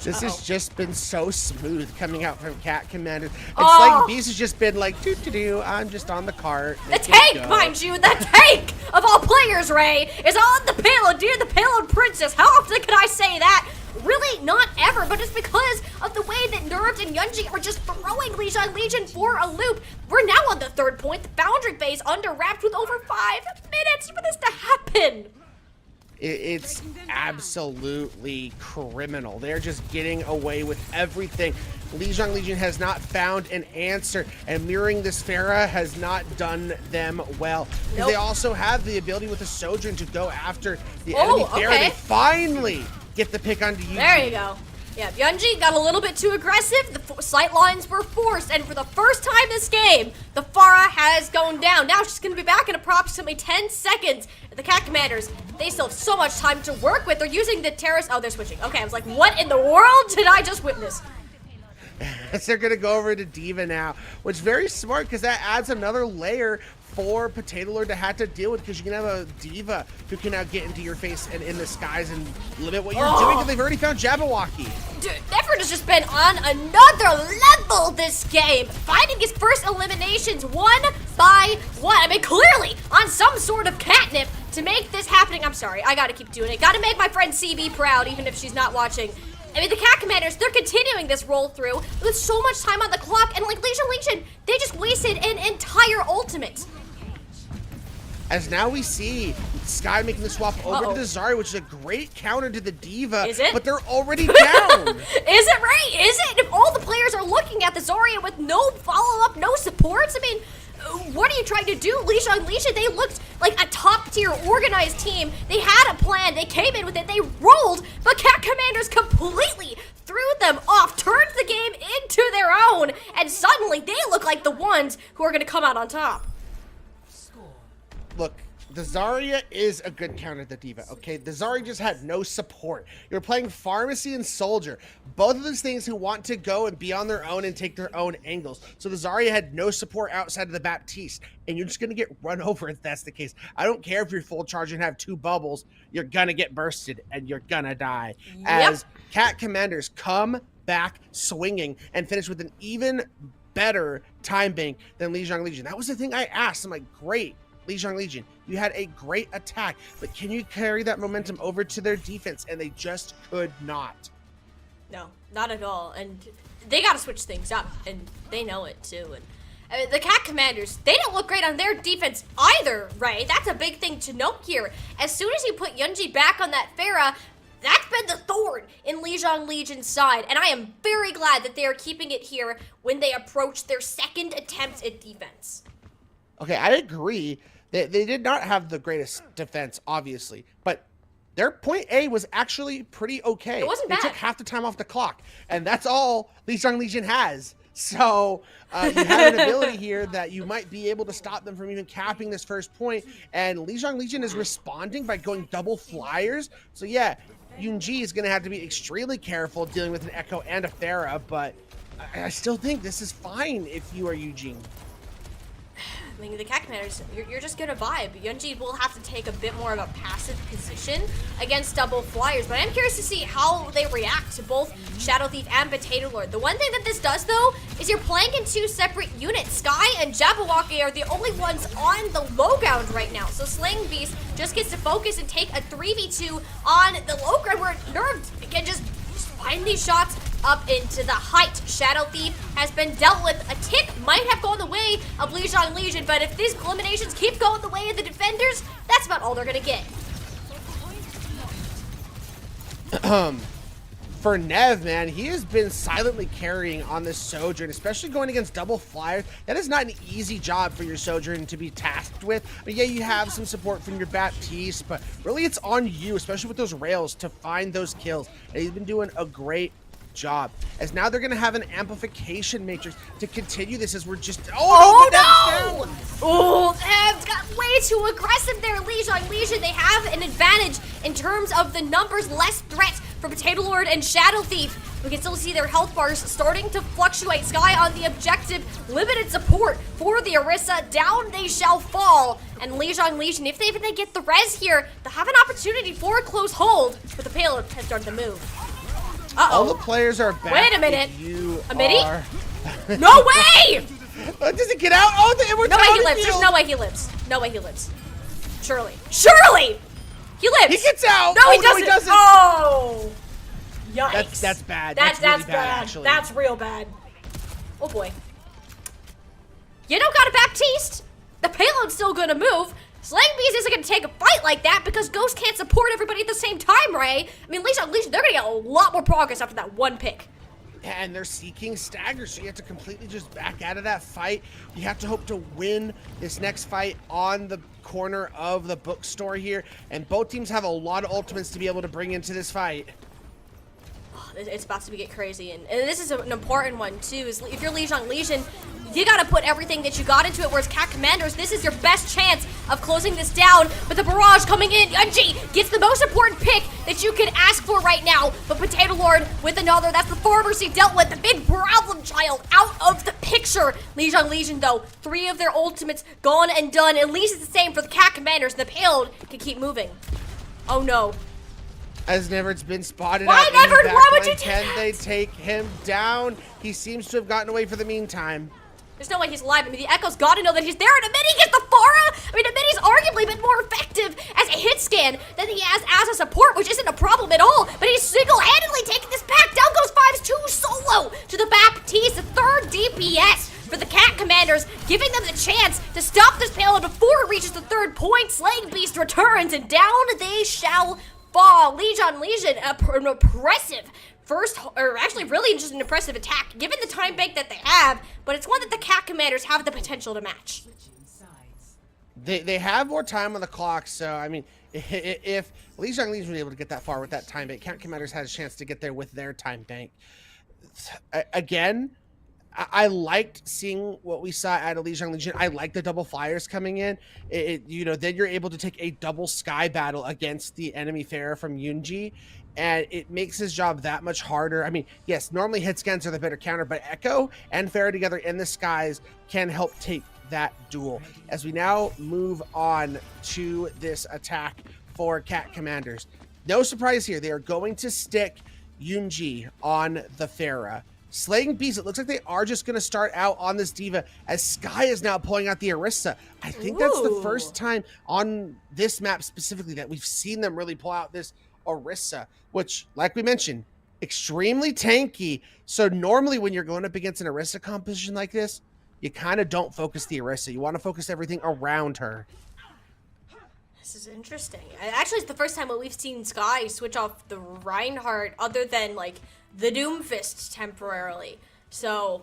This has just been so smooth coming out from Cat Commanders. It's like Beast has just been like, doo-doo-doo, I'm just on the cart. The tank, mind you, the tank of all players, Ray, is on the payload. Dear the payload princess, how often can I say that? Really not ever, but it's because of the way that Nerved and Yunji are just throwing Lijiang Legion for a loop. We're now on the 3rd point. The boundary phase under wrapped with over 5 minutes for this to happen. It's absolutely criminal. They're just getting away with everything. Lijiang Legion has not found an answer, and mirroring this Pharah has not done them well. Nope. They also have the ability with the Sojourn to go after the enemy Pharah. They finally get the pick onto you. There you go. Yeah, Yunji got a little bit too aggressive. The sight lines were forced, and for the first time this game, the Pharah has gone down. Now she's going to be back in approximately 10 seconds. The Cat Commanders, they still have so much time to work with. They're using the terrace. Oh, they're switching. Okay, I was like, what in the world did I just witness? They're going to go over to D.Va now, which is very smart because that adds another layer for Potato Lord to have to deal with, because you can have a D.Va who can now get into your face and in the skies and limit what you're doing, because they've already found Jabberwocky. Dude, Effort has just been on another level this game, finding his first eliminations one by one. I mean, clearly on some sort of catnip to make this happening. I'm sorry, I gotta keep doing it. Gotta make my friend CB proud, even if she's not watching. I mean, the Cat Commanders, they're continuing this roll through with so much time on the clock, and like Lijiang Legion, they just wasted an entire ultimate. As now we see Sky making the swap over to Zarya, which is a great counter to the D.Va. Is it? But they're already down. Is it right? Is it? If all the players are looking at the Zarya with no follow-up, no supports, I mean, what are you trying to do? Lijiang Legion, they looked like a top-tier organized team. They had a plan. They came in with it. They rolled, but Cat Commanders completely threw them off, turned the game into their own, and suddenly they look like the ones who are going to come out on top. Look, the Zarya is a good counter to the D.Va, okay? The Zarya just had no support. You're playing Pharmacy and Soldier, both of those things who want to go and be on their own and take their own angles. So the Zarya had no support outside of the Baptiste, and you're just going to get run over if that's the case. I don't care if you're full charge and have 2 bubbles, you're going to get bursted and you're going to die. Yep. As Cat Commanders come back swinging and finish with an even better time bank than Lijiang Legion. That was the thing I asked. I'm like, great. Lijiang Legion, you had a great attack, but can you carry that momentum over to their defense? And they just could not. No, not at all. And they got to switch things up, and they know it too. And the Cat Commanders, they don't look great on their defense either, right? That's a big thing to note here. As soon as you put Yunji back on that Pharah, that's been the thorn in Lijiang Legion's side, and I am very glad that they are keeping it here when they approach their second attempt at defense. Okay, I agree. They did not have the greatest defense, obviously, but their point A was actually pretty okay. It wasn't bad. They took half the time off the clock, and that's all Lijiang Legion has. So you have an ability here that you might be able to stop them from even capping this first point, and Lijiang Legion is responding by going double flyers. So yeah, Yunji is going to have to be extremely careful dealing with an Echo and a Pharah, but I still think this is fine if you are Eugene. I mean, the Cat Commanders, you're just gonna vibe. Yunji will have to take a bit more of a passive position against double flyers, but I'm curious to see how they react to both Shadow Thief and Potato Lord. The one thing that this does, though, is you're playing in 2 separate units. Sky and Jabberwocky are the only ones on the low ground right now, so Slaying Beast just gets to focus and take a 3v2 on the low ground, where Nerve can just find these shots up into the height. Shadow Thief has been dealt with. A tick might have gone the way of Lijiang Legion, but if these eliminations keep going the way of the defenders, that's about all they're gonna get. For Nev, man, he has been silently carrying on this Sojourn, especially going against double flyers. That is not an easy job for your Sojourn to be tasked with. But yeah, you have some support from your Baptiste, but really it's on you, especially with those rails, to find those kills. And he's been doing a great job. As now they're going to have an amplification matrix to continue this, as we're just... Oh no! Oh, Nev's got way too aggressive there, Lijiang Legion. They have an advantage in terms of the numbers, less threat for Potato Lord and Shadow Thief. We can still see their health bars starting to fluctuate. Sky on the objective, limited support for the Orisa. Down they shall fall. And Lijiang Legion, if they get the res here, they'll have an opportunity for a close hold, but the payload has started to move. Uh-oh. All the players are back. Wait a minute. You a midi? are... No way! Does it get out? Oh, we're no way he lives. Field. There's no way he lives. No way he lives. Surely. Surely! He lives. He gets out. No, he doesn't. No, he doesn't. Oh! Yikes. That's bad. That's really bad. actually. That's real bad. Oh boy. You don't got a Baptiste. The payload's still gonna move. Slaying Beast isn't gonna take a fight like that because Ghost can't support everybody at the same time, Ray. I mean, Lijiang, they're gonna get a lot more progress after that one pick. And they're seeking staggers, so you have to completely just back out of that fight. You have to hope to win this next fight on the corner of the bookstore here. And both teams have a lot of ultimates to be able to bring into this fight. It's about to get crazy, and this is an important one too. Is if you're Lijiang Legion, you gotta put everything that you got into it. Whereas Cat Commanders, this is your best chance of closing this down. But the barrage coming in, Yunji gets the most important pick that you can ask for right now. But Potato Lord with another. That's the farmers he dealt with. The big problem child out of the picture. Lijiang Legion though, 3 of their ultimates gone and done. At least it's the same for the Cat Commanders. The payload can keep moving. Oh no. As Never's been spotted Why, out in the Never? back Why would line. you do Can that? they take him down? He seems to have gotten away for the meantime. There's no way he's alive. I mean, the Echo's gotta know that he's there, and Amity gets the Pharah! I mean, Amity's arguably been more effective as a hit scan than he has as a support, which isn't a problem at all, but he's single-handedly taking this pack. Down goes 5-2 solo to the Baptiste, the 3rd DPS for the Cat Commanders, giving them the chance to stop this payload before it reaches the 3rd point. Slaying Beast returns, and down they shall fall. Lijiang Legion, an impressive first, or actually really just an impressive attack, given the time bank that they have, but it's one that the Cat Commanders have the potential to match. They have more time on the clock, so I mean, if Lijiang Legion was able to get that far with that time bank, Cat Commanders had a chance to get there with their time bank. Again, I liked seeing what we saw out of Lijiang Legion. I like the double fires coming in. You know, then you're able to take a double sky battle against the enemy Pharah from Yunji, and it makes his job that much harder. I mean, yes, normally hit scans are the better counter, but Echo and Pharah together in the skies can help take that duel. As we now move on to this attack for Cat Commanders. No surprise here. They are going to stick Yunji on the Pharah. Slaying Beast, it looks like they are just going to start out on this Diva as Sky is now pulling out the Orisa. I think that's the first time on this map specifically that we've seen them really pull out this Orisa, which, like we mentioned, extremely tanky. So normally when you're going up against an Orisa composition like this, you kind of don't focus the Orisa. You want to focus everything around her. This is interesting. Actually, it's the first time that we've seen Sky switch off the Reinhardt other than, like, the Doomfist temporarily. So,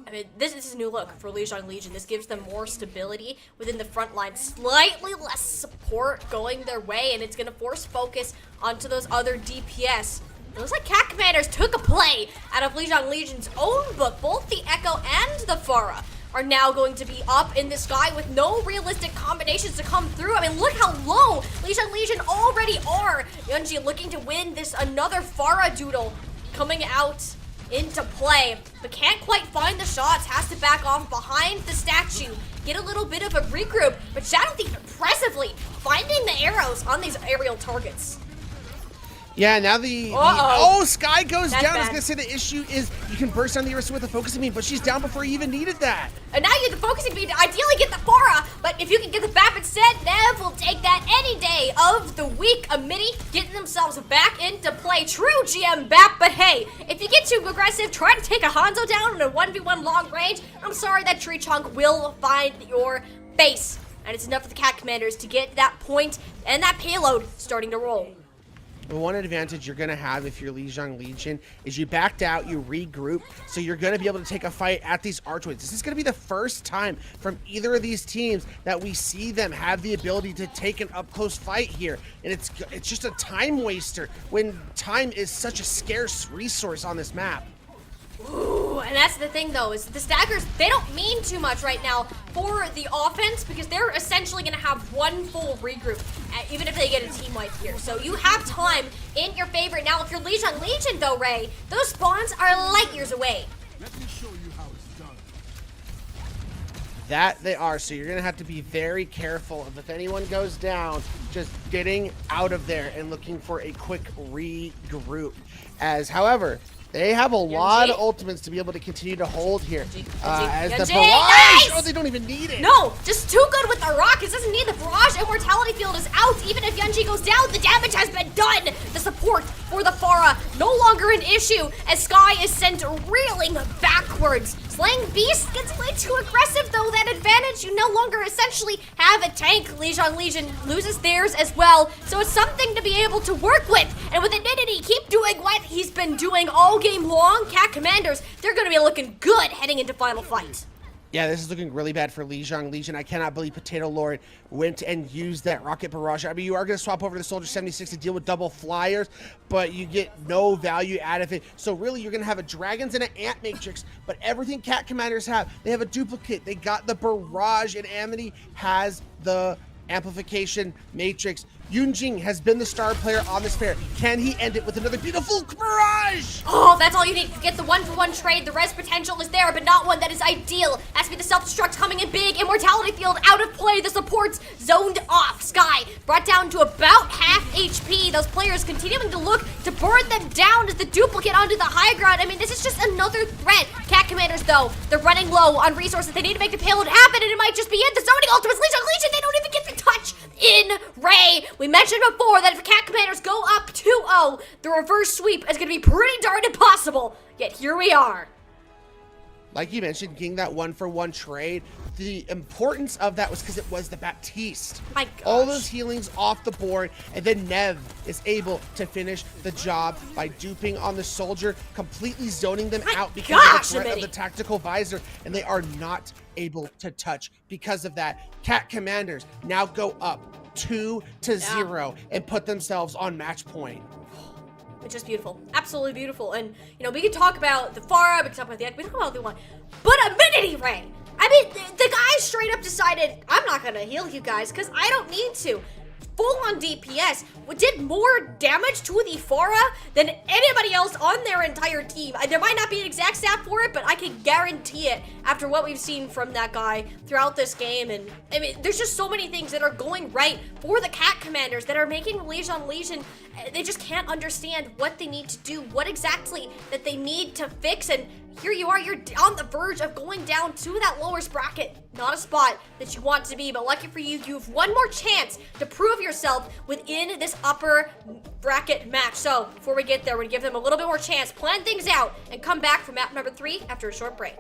I mean, this is a new look for Lijiang Legion. This gives them more stability within the front line, slightly less support going their way, and it's going to force focus onto those other DPS. It looks like Cat Commanders took a play out of Lijiang Legion's own book. Both the Echo and the Pharah are now going to be up in the sky with no realistic combinations to come through. I mean, look how low Lijiang Legion already are. Yunji looking to win this another Pharah doodle coming out into play, but can't quite find the shots, has to back off behind the statue, get a little bit of a regroup, but Shadow Thief impressively finding the arrows on these aerial targets. Yeah, now Sky goes That's down. I was bad. gonna say the issue is you can burst down the Orisa with a focusing beam, but she's down before you even needed that. And now you get the focusing beam to ideally get the Pharah, but if you can get the BAP instead, Nev will take that any day of the week. Amity getting themselves back into play. True GM BAP, but hey, if you get too aggressive, try to take a Hanzo down in a 1v1 long range, I'm sorry, that tree chunk will find your face. And it's enough for the Cat Commanders to get that point and that payload starting to roll. The one advantage you're going to have if you're Lijiang Legion is you backed out, you regroup, so you're going to be able to take a fight at these archways. This is going to be the first time from either of these teams that we see them have the ability to take an up-close fight here. And it's just a time waster when time is such a scarce resource on this map. Ooh, and that's the thing though, is the staggers, they don't mean too much right now for the offense because they're essentially going to have one full regroup, even if they get a team wipe here. So you have time in your favor. Now, if you're Lijiang Legion though, Ray, those spawns are light years away. Let me show you how it's done. That they are, so you're going to have to be very careful of if anyone goes down, just getting out of there and looking for a quick regroup. As, however, They have a lot of Genji? ultimates to be able to continue to hold here. Genji, As the Genji, barrage, nice! oh, they don't even need it. No, just too good with the rockets. Doesn't need the barrage. Immortality field is out. Even if Yunji goes down, the damage has been done. The support for the Pharah no longer an issue as Sky is sent reeling backwards. Slaying Beast gets way too aggressive though. That advantage, you no longer essentially have a tank. Lijiang Legion loses theirs as well. So it's something to be able to work with. And with Infinity, keep doing what he's been doing all game long. Cat Commanders, they're gonna be looking good heading into final fight. Yeah, this is looking really bad for Lijiang Legion. I cannot believe Potato Lord went and used that rocket barrage. I mean, you are going to swap over to Soldier 76 to deal with double flyers, but you get no value out of it. So really, you're going to have a Dragons and an Ant Matrix, but everything Cat Commanders have, they have a duplicate. They got the barrage, and Amity has the amplification matrix. Yunjing has been the star player on this pair. Can he end it with another beautiful barrage? Oh, that's all you need. Get the 1-for-1 trade. The res potential is there, but not one that is ideal. Has to be the self-destruct coming in big. Immortality field out of play. The supports zoned off. Sky brought down to about half HP. Those players continuing to look to burn them down as the duplicate onto the high ground. I mean, this is just another threat. Cat Commanders, though, they're running low on resources. They need to make the payload happen, and it might just be it. The zoning ultimates, Legion, they don't even get the touch in Ray. We mentioned before that if Cat Commanders go up 2-0, the reverse sweep is going to be pretty darn impossible. Yet here we are. Like you mentioned, getting that 1-for-1 trade, the importance of that was because it was the Baptiste. My gosh. All those healings off the board, and then Nev is able to finish the job by duping on the soldier, completely zoning them out because of the threat of the tactical visor, and they are not able to touch because of that. Cat Commanders now go up 2-0 and put themselves on match point. It's just beautiful. Absolutely beautiful. And, you know, we can talk about the Pharah, we can talk about the Ek, we can talk about what we want. But Affinity Ray! I mean, the guy straight up decided, I'm not gonna heal you guys, because I don't need to. Full on DPS did more damage to the Pharah than anybody else on their entire team. There might not be an exact stat for it, but I can guarantee it after what we've seen from that guy throughout this game. And I mean, there's just so many things that are going right for the Cat Commanders that are making Lijiang Legion, they just can't understand what they need to do, what exactly that they need to fix. And here you are, you're on the verge of going down to that lowest bracket. Not a spot that you want to be, but lucky for you, you have one more chance to prove yourself within this upper bracket match. So before we get there, we're gonna give them a little bit more chance, plan things out, and come back for map number 3 after a short break.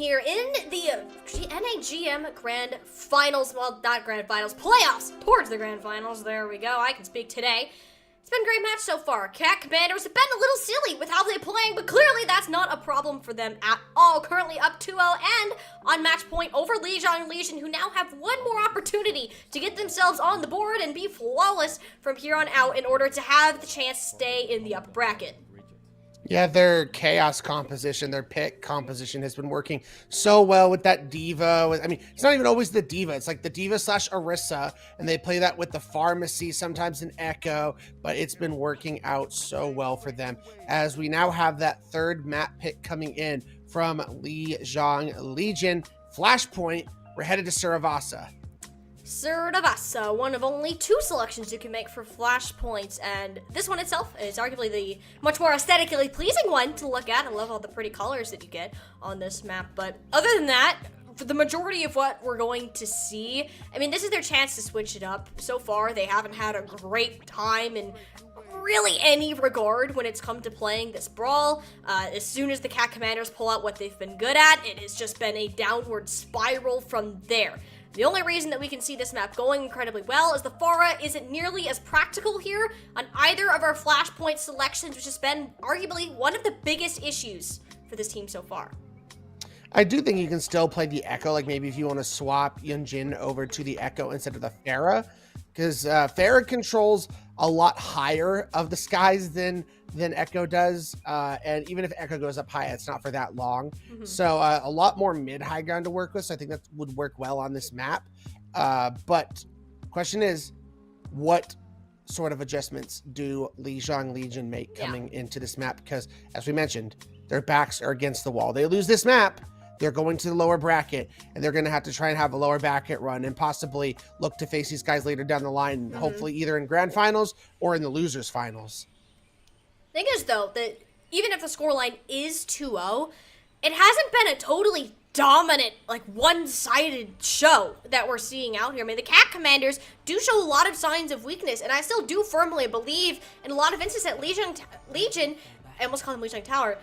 here in the NAGM Grand Finals. Well, not Grand Finals, playoffs towards the Grand Finals. There we go. I can speak today. It's been a great match so far. Cat Commanders have been a little silly with how they're playing, but clearly that's not a problem for them at all. Currently up 2-0 and on match point over Lijiang and Legion, who now have one more opportunity to get themselves on the board and be flawless from here on out in order to have the chance to stay in the upper bracket. Yeah, their chaos composition, their pick composition has been working so well with that diva. I mean, it's not even always the diva. It's like the diva slash Orisa, and they play that with the pharmacy, sometimes an Echo, but it's been working out so well for them. As we now have that third map pick coming in from Lijiang Legion. Flashpoint, we're headed to Suravasa. Suravasa, one of only 2 selections you can make for flashpoints, and this one itself is arguably the much more aesthetically pleasing one to look at. I love all the pretty colors that you get on this map, but other than that, for the majority of what we're going to see, I mean, this is their chance to switch it up. So far, they haven't had a great time in really any regard when it's come to playing this brawl. As soon as the Cat Commanders pull out what they've been good at, it has just been a downward spiral from there. The only reason that we can see this map going incredibly well is the Pharah isn't nearly as practical here on either of our flashpoint selections, which has been arguably one of the biggest issues for this team so far. I do think you can still play the Echo, like maybe if you want to swap Yunjin over to the Echo instead of the Pharah, because Pharah controls a lot higher of the skies than Echo does, and even if Echo goes up high, it's not for that long. So a lot more mid-high ground to work with, so I think that would work well on this map. But question is, what sort of adjustments do Lijiang Legion make coming into this map? Because as we mentioned, their backs are against the wall. They lose this map, they're going to the lower bracket, and they're going to have to try and have a lower bracket run and possibly look to face these guys later down the line, hopefully either in grand finals or in the losers finals. Thing is, though, that even if the scoreline is 2-0, it hasn't been a totally dominant, like, one-sided show that we're seeing out here. I mean, the Cat Commanders do show a lot of signs of weakness, and I still do firmly believe in a lot of instances that Legion, I almost call them Lijiang Tower,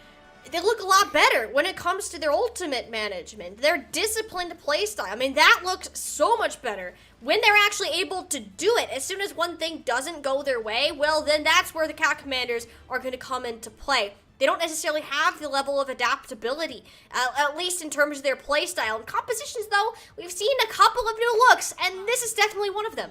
they look a lot better when it comes to their ultimate management, their disciplined playstyle. I mean, that looks so much better when they're actually able to do it. As soon as one thing doesn't go their way, well, then that's where the Cat Commanders are going to come into play. They don't necessarily have the level of adaptability, at least in terms of their playstyle. And compositions, though, we've seen a couple of new looks, and this is definitely one of them.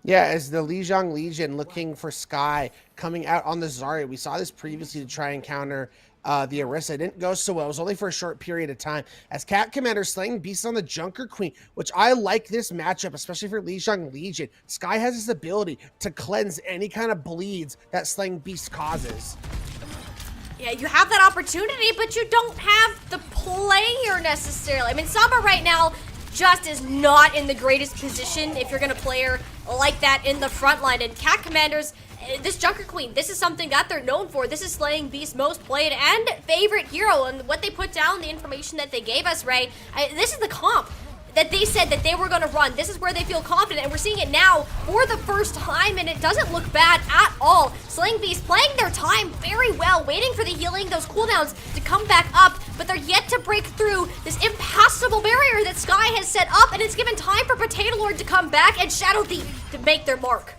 Yeah, as the Lijiang Legion looking for Sky coming out on the Zarya. We saw this previously to try and counter the Orisa. It didn't go so well. It was only for a short period of time. As Cat Commander slaying beasts on the Junker Queen, which I like this matchup, especially for Lijiang Legion. Sky has this ability to cleanse any kind of bleeds that slaying beast causes. Yeah, you have that opportunity, but you don't have the player necessarily. I mean, Saba right now just is not in the greatest position if you're going to play her like that in the front line. And Cat Commanders, this Junker Queen, this is something that they're known for. This is slaying beast's most played and favorite hero. And what they put down, the information that they gave us, Ray, this is the comp that they said that they were going to run. This is where they feel confident, and we're seeing it now for the first time, and it doesn't look bad at all. Slaying Beast playing their time very well, waiting for the healing, those cooldowns to come back up, but they're yet to break through this impassable barrier that Sky has set up, and it's given time for Potato Lord to come back and Shadow Thief to make their mark.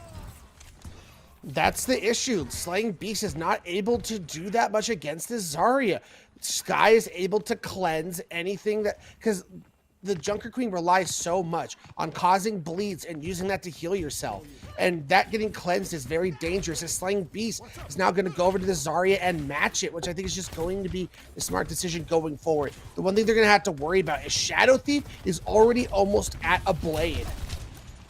That's the issue. Slaying Beast is not able to do that much against this Zarya. Sky is able to cleanse anything that, because the Junker Queen relies so much on causing bleeds and using that to heal yourself. And that getting cleansed is very dangerous. A Slaying Beast is now going to go over to the Zarya and match it, which I think is just going to be a smart decision going forward. The one thing they're going to have to worry about is Shadow Thief is already almost at a blade.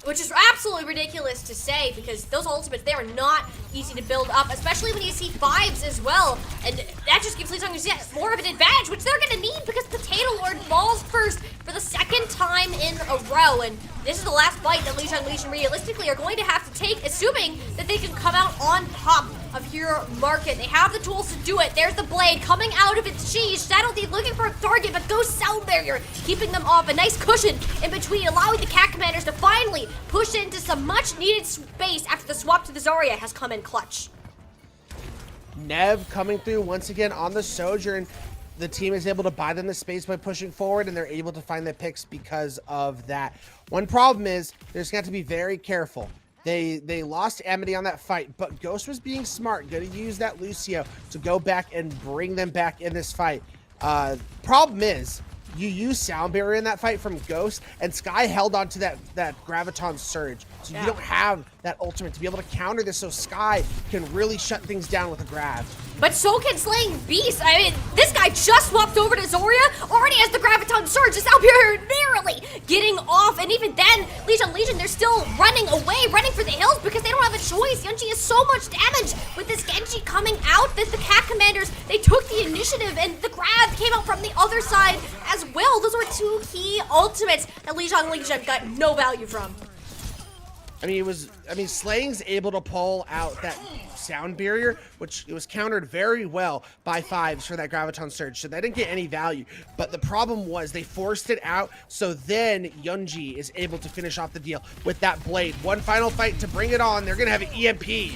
Which is absolutely ridiculous to say, because those ultimates, they are not easy to build up, especially when you see 5s as well. And that just gives Lijiang more of an advantage, which they're going to need because Potato Lord falls first for the second time in a row. And this is the last fight that Lijiang Legion realistically are going to have to take, assuming that they can come out on top of Hero Market. They have the tools to do it. There's the blade coming out of its sheath. Shadow Thief looking for a target, but goes Sound Barrier, keeping them off. A nice cushion in between, allowing the Cat Commanders to finally push into some much needed space after the swap to the Zarya has come in clutch. Nev coming through once again on the Sojourn. the team is able to buy them the space by pushing forward, and they're able to find the picks because of that. One problem is they're just going to have to be very careful. They lost Amity on that fight, but Ghost was being smart, going to use that Lucio to go back and bring them back in this fight. Problem is, you use Sound Barrier in that fight from Ghost, and Sky held on to that Graviton Surge. So you don't have that ultimate to be able to counter this, so Sky can really shut things down with a grab. But so can Slaying Beast. I mean, this guy just swapped over to Zarya, already has the Graviton Surge. Just out here narrowly getting off, and even then, Lijiang, they're still running away, running for the hills because they don't have a choice. Yunji has so much damage with this Genji coming out that the Cat Commanders, they took the initiative, and the grab came out from the other side as well. Those were two key ultimates that Lijiang got no value from. I mean, Slaying's able to pull out that Sound Barrier, which it was countered very well by Fives for that Graviton Surge, so they didn't get any value. But the problem was they forced it out, so then Yunji is able to finish off the deal with that Blade. One final fight to bring it on. They're going to have an EMP.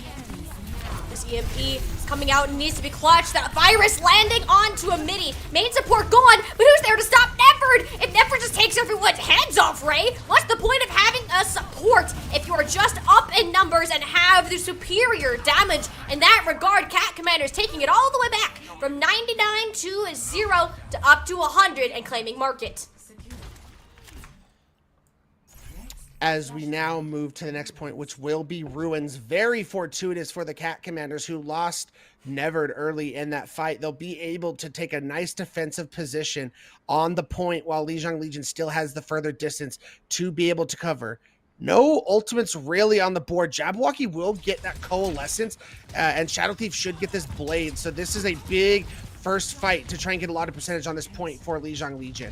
This EMP is coming out and needs to be clutched. That virus landing onto a midi. Main support gone, but who's there to stop Neferd? If Neferd just takes everyone's heads off, Ray, what's the point of having a support if you're just up in numbers and have the superior damage? In that regard, Cat Commander's taking it all the way back from 99 to 0 to up to 100 and claiming market. As we now move to the next point, which will be Ruins. Very fortuitous for the Cat Commanders, who lost Neverd early in that fight. They'll be able to take a nice defensive position on the point while Lijiang Legion still has the further distance to be able to cover. No ultimates really on the board. Jabberwocky will get that Coalescence, and Shadow Thief should get this Blade. So this is a big first fight to try and get a lot of percentage on this point for Lijiang Legion.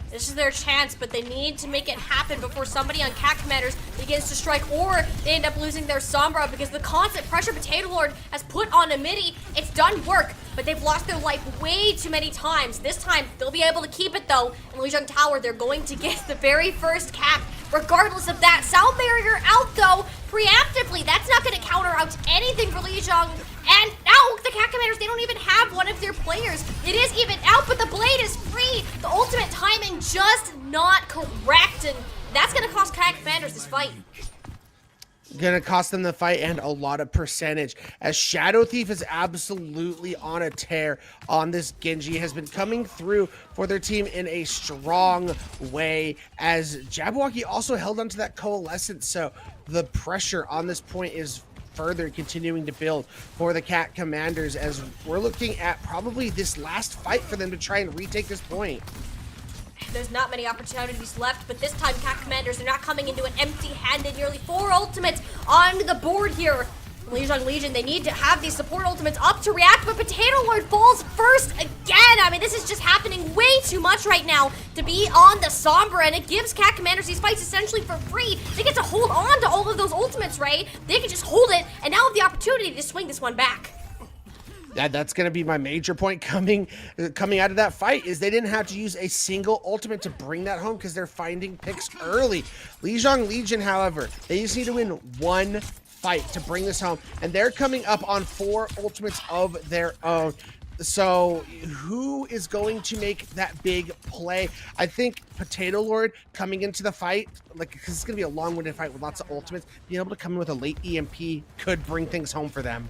This is their chance, but they need to make it happen before somebody on Cat Commanders begins to strike, or they end up losing their Sombra because the constant pressure Potato Lord has put on a midi. It's done work, but they've lost their life way too many times. This time, they'll be able to keep it though. In Lijiang Tower, they're going to get the very first cap. Regardless of that, Sound Barrier out though, preemptively. That's not going to counter out anything for Lijiang. And now the Cat Commanders, they don't even have one of their players. It is even out, but the Blade is free. The ultimate timing just not correct, and that's going to cost Cat Commanders this fight. Gonna cost them the fight and a lot of percentage, as Shadow Thief is absolutely on a tear on this Genji. Has been coming through for their team in a strong way, as Jabberwocky also held onto that Coalescence, so the pressure on this point is further continuing to build for the Cat Commanders, as we're looking at probably this last fight for them to try and retake this point. There's not many opportunities left, but this time Cat Commanders are not coming into an empty-handed. Nearly 4 ultimates on the board here. Lijiang Legion, they need to have these support ultimates up to react, but Potato Lord falls first again. I mean, this is just happening way too much right now to be on the Sombra, and it gives Cat Commanders these fights essentially for free. They get to hold on to all of those ultimates, right? They can just hold it, and now have the opportunity to swing this one back. That's going to be my major point coming out of that fight, is they didn't have to use a single ultimate to bring that home because they're finding picks early. Lijiang Legion, however, they just need to win one fight to bring this home, and they're coming up on 4 ultimates of their own. So who is going to make that big play? I think Potato Lord coming into the fight, like, because it's going to be a long-winded fight with lots of ultimates, being able to come in with a late EMP could bring things home for them.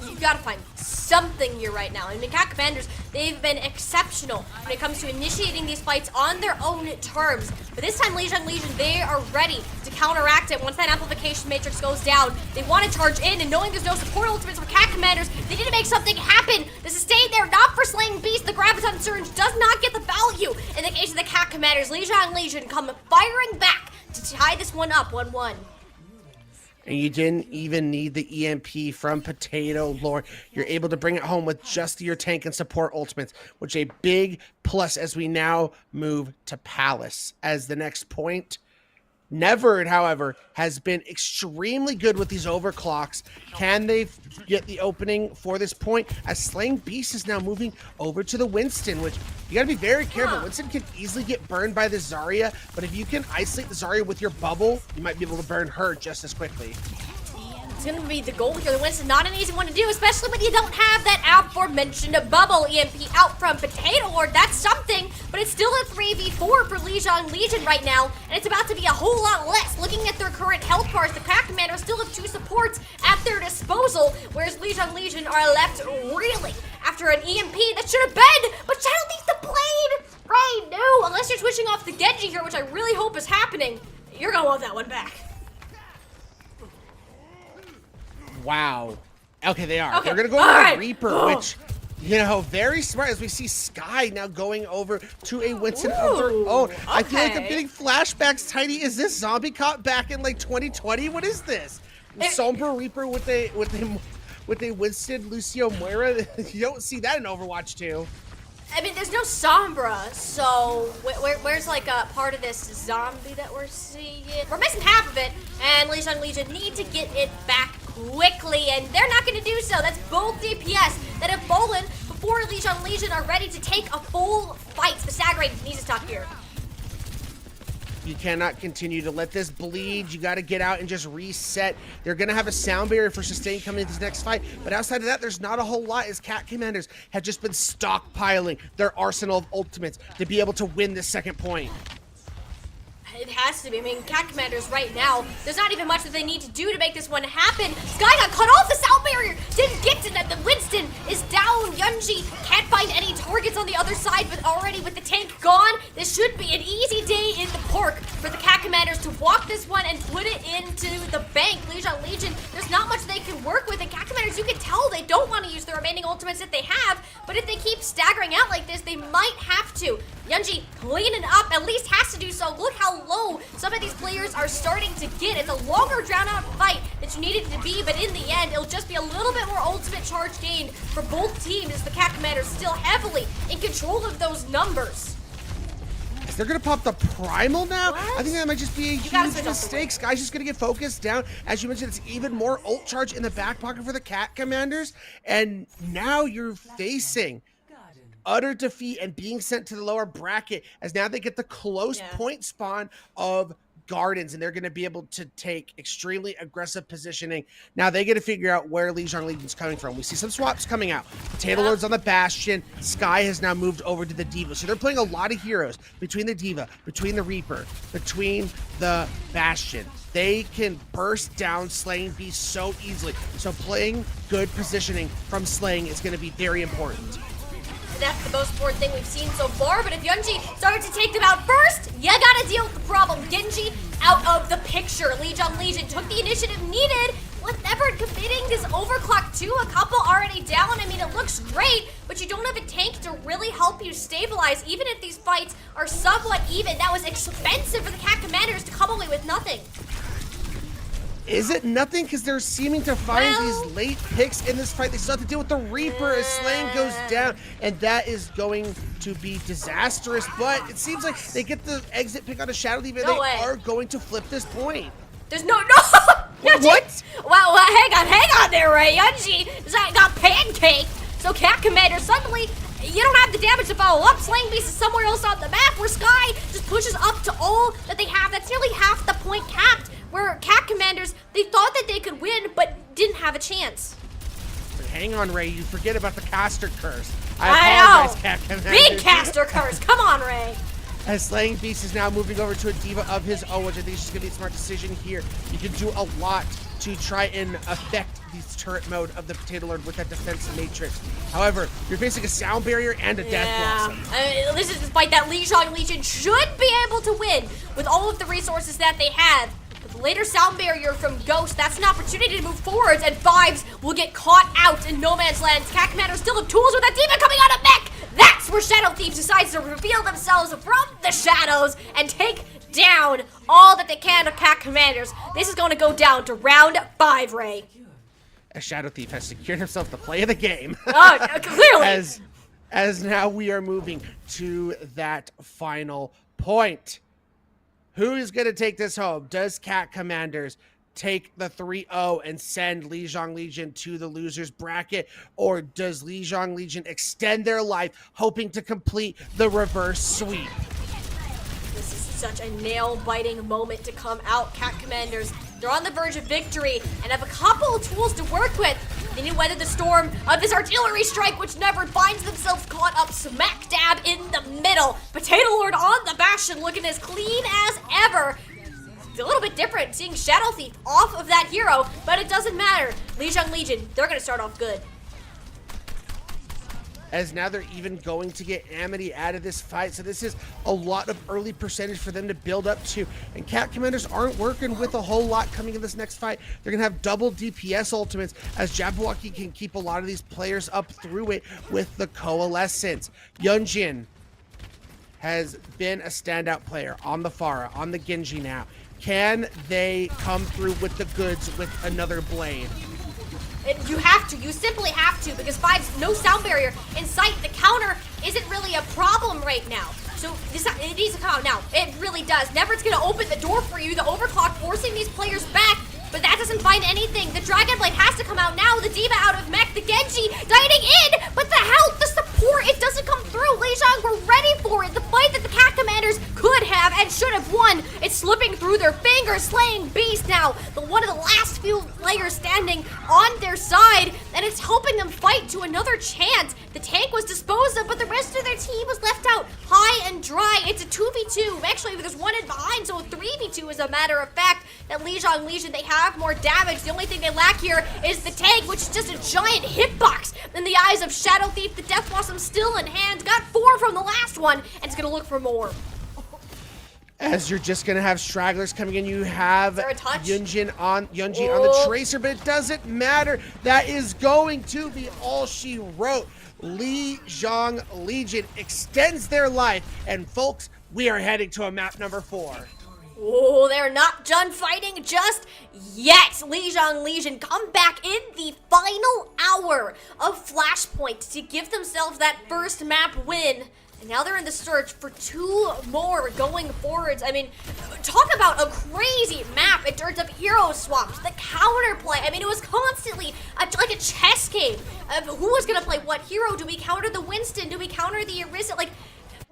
You've got to find something here right now. I mean, Cat Commanders, they've been exceptional when it comes to initiating these fights on their own terms. But this time, Lijiang Legion, they are ready to counteract it. Once that amplification matrix goes down, they want to charge in, and knowing there's no support ultimates for Cat Commanders, they need to make something happen. The sustain there, not for Slaying Beast. The Graviton Surge does not get the value. In the case of the Cat Commanders, Lijiang Legion come firing back to tie this one up 1-1. And you didn't even need the EMP from Potato Lord. You're able to bring it home with just your tank and support ultimates, which is a big plus as we now move to Palace as the next point. Neverd, however, has been extremely good with these overclocks. Can they get the opening for this point? As Slaying Beast is now moving over to the Winston, which you gotta be very careful. Winston can easily get burned by the Zarya, but if you can isolate the Zarya with your bubble, you might be able to burn her just as quickly. going to be the goal here. The Winston, not an easy one to do, especially when you don't have that aforementioned bubble EMP out from Potato Lord. That's something, but it's still a 3v4 for Lijiang Legion right now, and it's about to be a whole lot less. Looking at their current health bars, the Pack Commanders still have 2 supports at their disposal, whereas Lijiang Legion are left reeling after an EMP that should have been, but Shadow Thief's the blade! Right, no, unless you're switching off the Genji here, which I really hope is happening, you're gonna want that one back. Wow. Okay, they are. Okay. They're going to go over the Reaper, which, you know, very smart as we see Sky now going over to a Winston of their own. Okay. I feel like I'm getting flashbacks, Tiny. Is this Zombie Cop back in like 2020? What is this? Sombra Reaper with a Winston Lucio Moira? You don't see that in Overwatch 2. I mean, there's no Sombra, so where's like a part of this zombie that we're seeing? We're missing half of it, and Lijiang Legion need to get it back quickly, and they're not going to do so. That's both DPS that have fallen before Lijiang Legion are ready to take a full fight. The Stag Raid needs to stop here. You cannot continue to let this bleed. You got to get out and just reset. They're going to have a sound barrier for sustain coming into this next fight. But outside of that, there's not a whole lot as Cat Commanders have just been stockpiling their arsenal of ultimates to be able to win this second point. It has to be. I mean, Cat Commanders right now, there's not even much that they need to do to make this one happen. Sky got cut off the sound barrier. Didn't get to that. The Winston is down. Yunji can't find any targets on the other side, but already with the tank gone, this should be an easy day in the park for the Cat Commanders to walk this one and put it into the bank. Lijiang Legion, there's not much they can work with. And Cat Commanders, you can tell they don't want to use the remaining ultimates that they have, but if they keep staggering out like this, they might have to. Yunji cleaning up, at least has to do so. Look how low some of these players are starting to get. It's a longer drawn-out fight that you needed to be, but in the end, it'll just be a little bit more ultimate charge gained for both teams as the Cat Commanders still heavily in control of those numbers. They're going to pop the Primal now? What? I think that might just be a huge mistake. Sky's just going to get focused down. As you mentioned, it's even more ult charge in the back pocket for the Cat Commanders. And now you're facing utter defeat and being sent to the lower bracket as now they get the close point spawn of Gardens, and they're going to be able to take extremely aggressive positioning. Now they get to figure out where Lijiang Legion's coming from. We see some swaps coming out. Potato Lord's on the Bastion. Sky has now moved over to the Diva. So they're playing a lot of heroes between the Diva, between the Reaper, between the Bastion. They can burst down Slaying Beast so easily. So playing good positioning from Slaying is going to be very important. That's the most important thing we've seen so far, but if Yunji started to take them out first, you gotta deal with the problem. Genji out of the picture. Lijiang Legion took the initiative needed with never committing this overclock to a couple already down. I mean, it looks great, but you don't have a tank to really help you stabilize, even if these fights are somewhat even. That was expensive for the Cat Commanders to come away with nothing. Is it nothing? Because they're seeming to find these late picks in this fight. They still have to deal with the Reaper as Slaying goes down, and that is going to be disastrous. But it seems like they get the exit pick on a Shadow Thief, and they are going to flip this point. There's no What? Well, hang on there, Ray. Yunji got pancaked. So Cat Commander, suddenly you don't have the damage to follow up. Slaying Beast is somewhere else on the map where Sky just pushes up to all that they have. That's nearly half the point capped. Where Cat Commanders, they thought that they could win, but didn't have a chance. But hang on, Ray. You forget about the caster curse. I apologize, know. Cat Commanders. Big caster curse. Come on, Ray. As Slaying Beast is now moving over to a Diva of his own, which I think is just going to be a smart decision here. You can do a lot to try and affect this turret mode of the Potato Lord with that defense matrix. However, you're facing a sound barrier and a death blossom. This is despite that Lijiang Legion should be able to win with all of the resources that they have. With later sound barrier from Ghost, that's an opportunity to move forwards, and Vibes will get caught out in no man's land. Cat Commander still have tools with that Demon coming out of mech. That's where Shadow Thief decides to reveal themselves from the shadows and take down all that they can of Cat Commanders. This is going to go down to round 5, Ray. As Shadow Thief has secured himself the play of the game. Clearly. As now we are moving to that final point. Who is going to take this home? Does Cat Commanders take the 3-0 and send Lijiang Legion to the loser's bracket? Or does Lijiang Legion extend their life, hoping to complete the reverse sweep? This is such a nail-biting moment to come out. Cat Commanders They're on the verge of victory and have a couple of tools to work with. They need to weather the storm of this artillery strike, which never finds themselves caught up smack dab in the middle. Potato Lord on the Bastion looking as clean as ever. It's a little bit different seeing Shadow Thief off of that hero, but it doesn't matter. Lijiang Legion, they're going to start off good. As now they're even going to get Amity out of this fight. So this is a lot of early percentage for them to build up to. And Cat Commanders aren't working with a whole lot coming in this next fight. They're going to have double DPS ultimates as Jabberwocky can keep a lot of these players up through it with the Coalescence. Yunjin has been a standout player on the Pharah, on the Genji now. Can they come through with the goods with another blade? You have to. You simply have to, because Five's no sound barrier in sight. The counter isn't really a problem right now. So it needs to come out now. It really does. Never's going to open the door for you. The overclock forcing these players back, but that doesn't find anything. The Dragon Blade has to come out now. The Diva out of mech. The Genji diving in, but the help, the support, it doesn't come through. Lijiang were ready for it. The fight that the Cat Commanders could have and should have won. It's slipping through their fingers. Slaying Beast now, one of the last few players standing on their side, and it's helping them fight to another chance. The tank was disposed of, but the rest of their team was left out high and dry. It's a 2v2. Actually, there's one in behind, so a 3v2 is a matter of fact. That Lijiang Legion, they have more damage. The only thing they lack here is the tank, which is just a giant hitbox in the eyes of Shadow Thief. The Death Blossom still in hand. Got 4 from the last one, and it's going to look for more. As you're just gonna have stragglers coming in, you have Yunjin on the Tracer, but it doesn't matter. That is going to be all she wrote. Lijiang Legion extends their life, and folks, we are heading to a map number 4. Oh, they're not done fighting just yet. Lijiang Legion come back in the final hour of Flashpoint to give themselves that first map win. And now they're in the search for 2 more going forwards. I mean, talk about a crazy map in terms of hero swaps, the counterplay. I mean, it was constantly like a chess game of who was going to play what hero. Do we counter the Winston? Do we counter the Orisa? Like,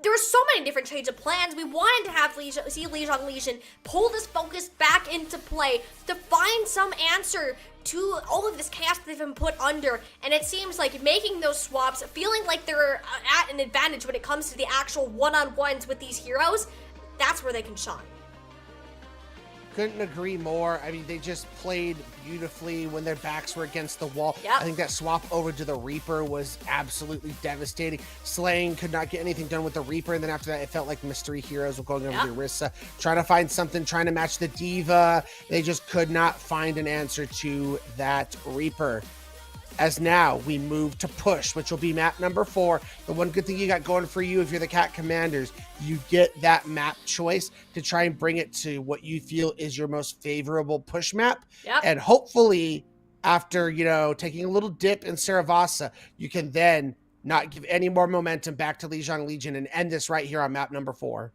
there were so many different change of plans. We wanted to have see Lijiang Legion pull this focus back into play to find some answer to all of this chaos they've been put under, and it seems like making those swaps, feeling like they're at an advantage when it comes to the actual one-on-ones with these heroes, that's where they can shine. Couldn't agree more. I mean, they just played beautifully when their backs were against the wall. Yep. I think that swap over to the Reaper was absolutely devastating. Slaying could not get anything done with the Reaper, and then after that, it felt like mystery heroes were going over the Orisa, trying to find something, trying to match the Diva. They just could not find an answer to that Reaper. As now we move to push, which will be map number 4. The one good thing you got going for you if you're the Cat Commanders, you get that map choice to try and bring it to what you feel is your most favorable push map. Yep. And hopefully after, taking a little dip in Saravasa, you can then not give any more momentum back to Lijiang Legion and end this right here on map number 4.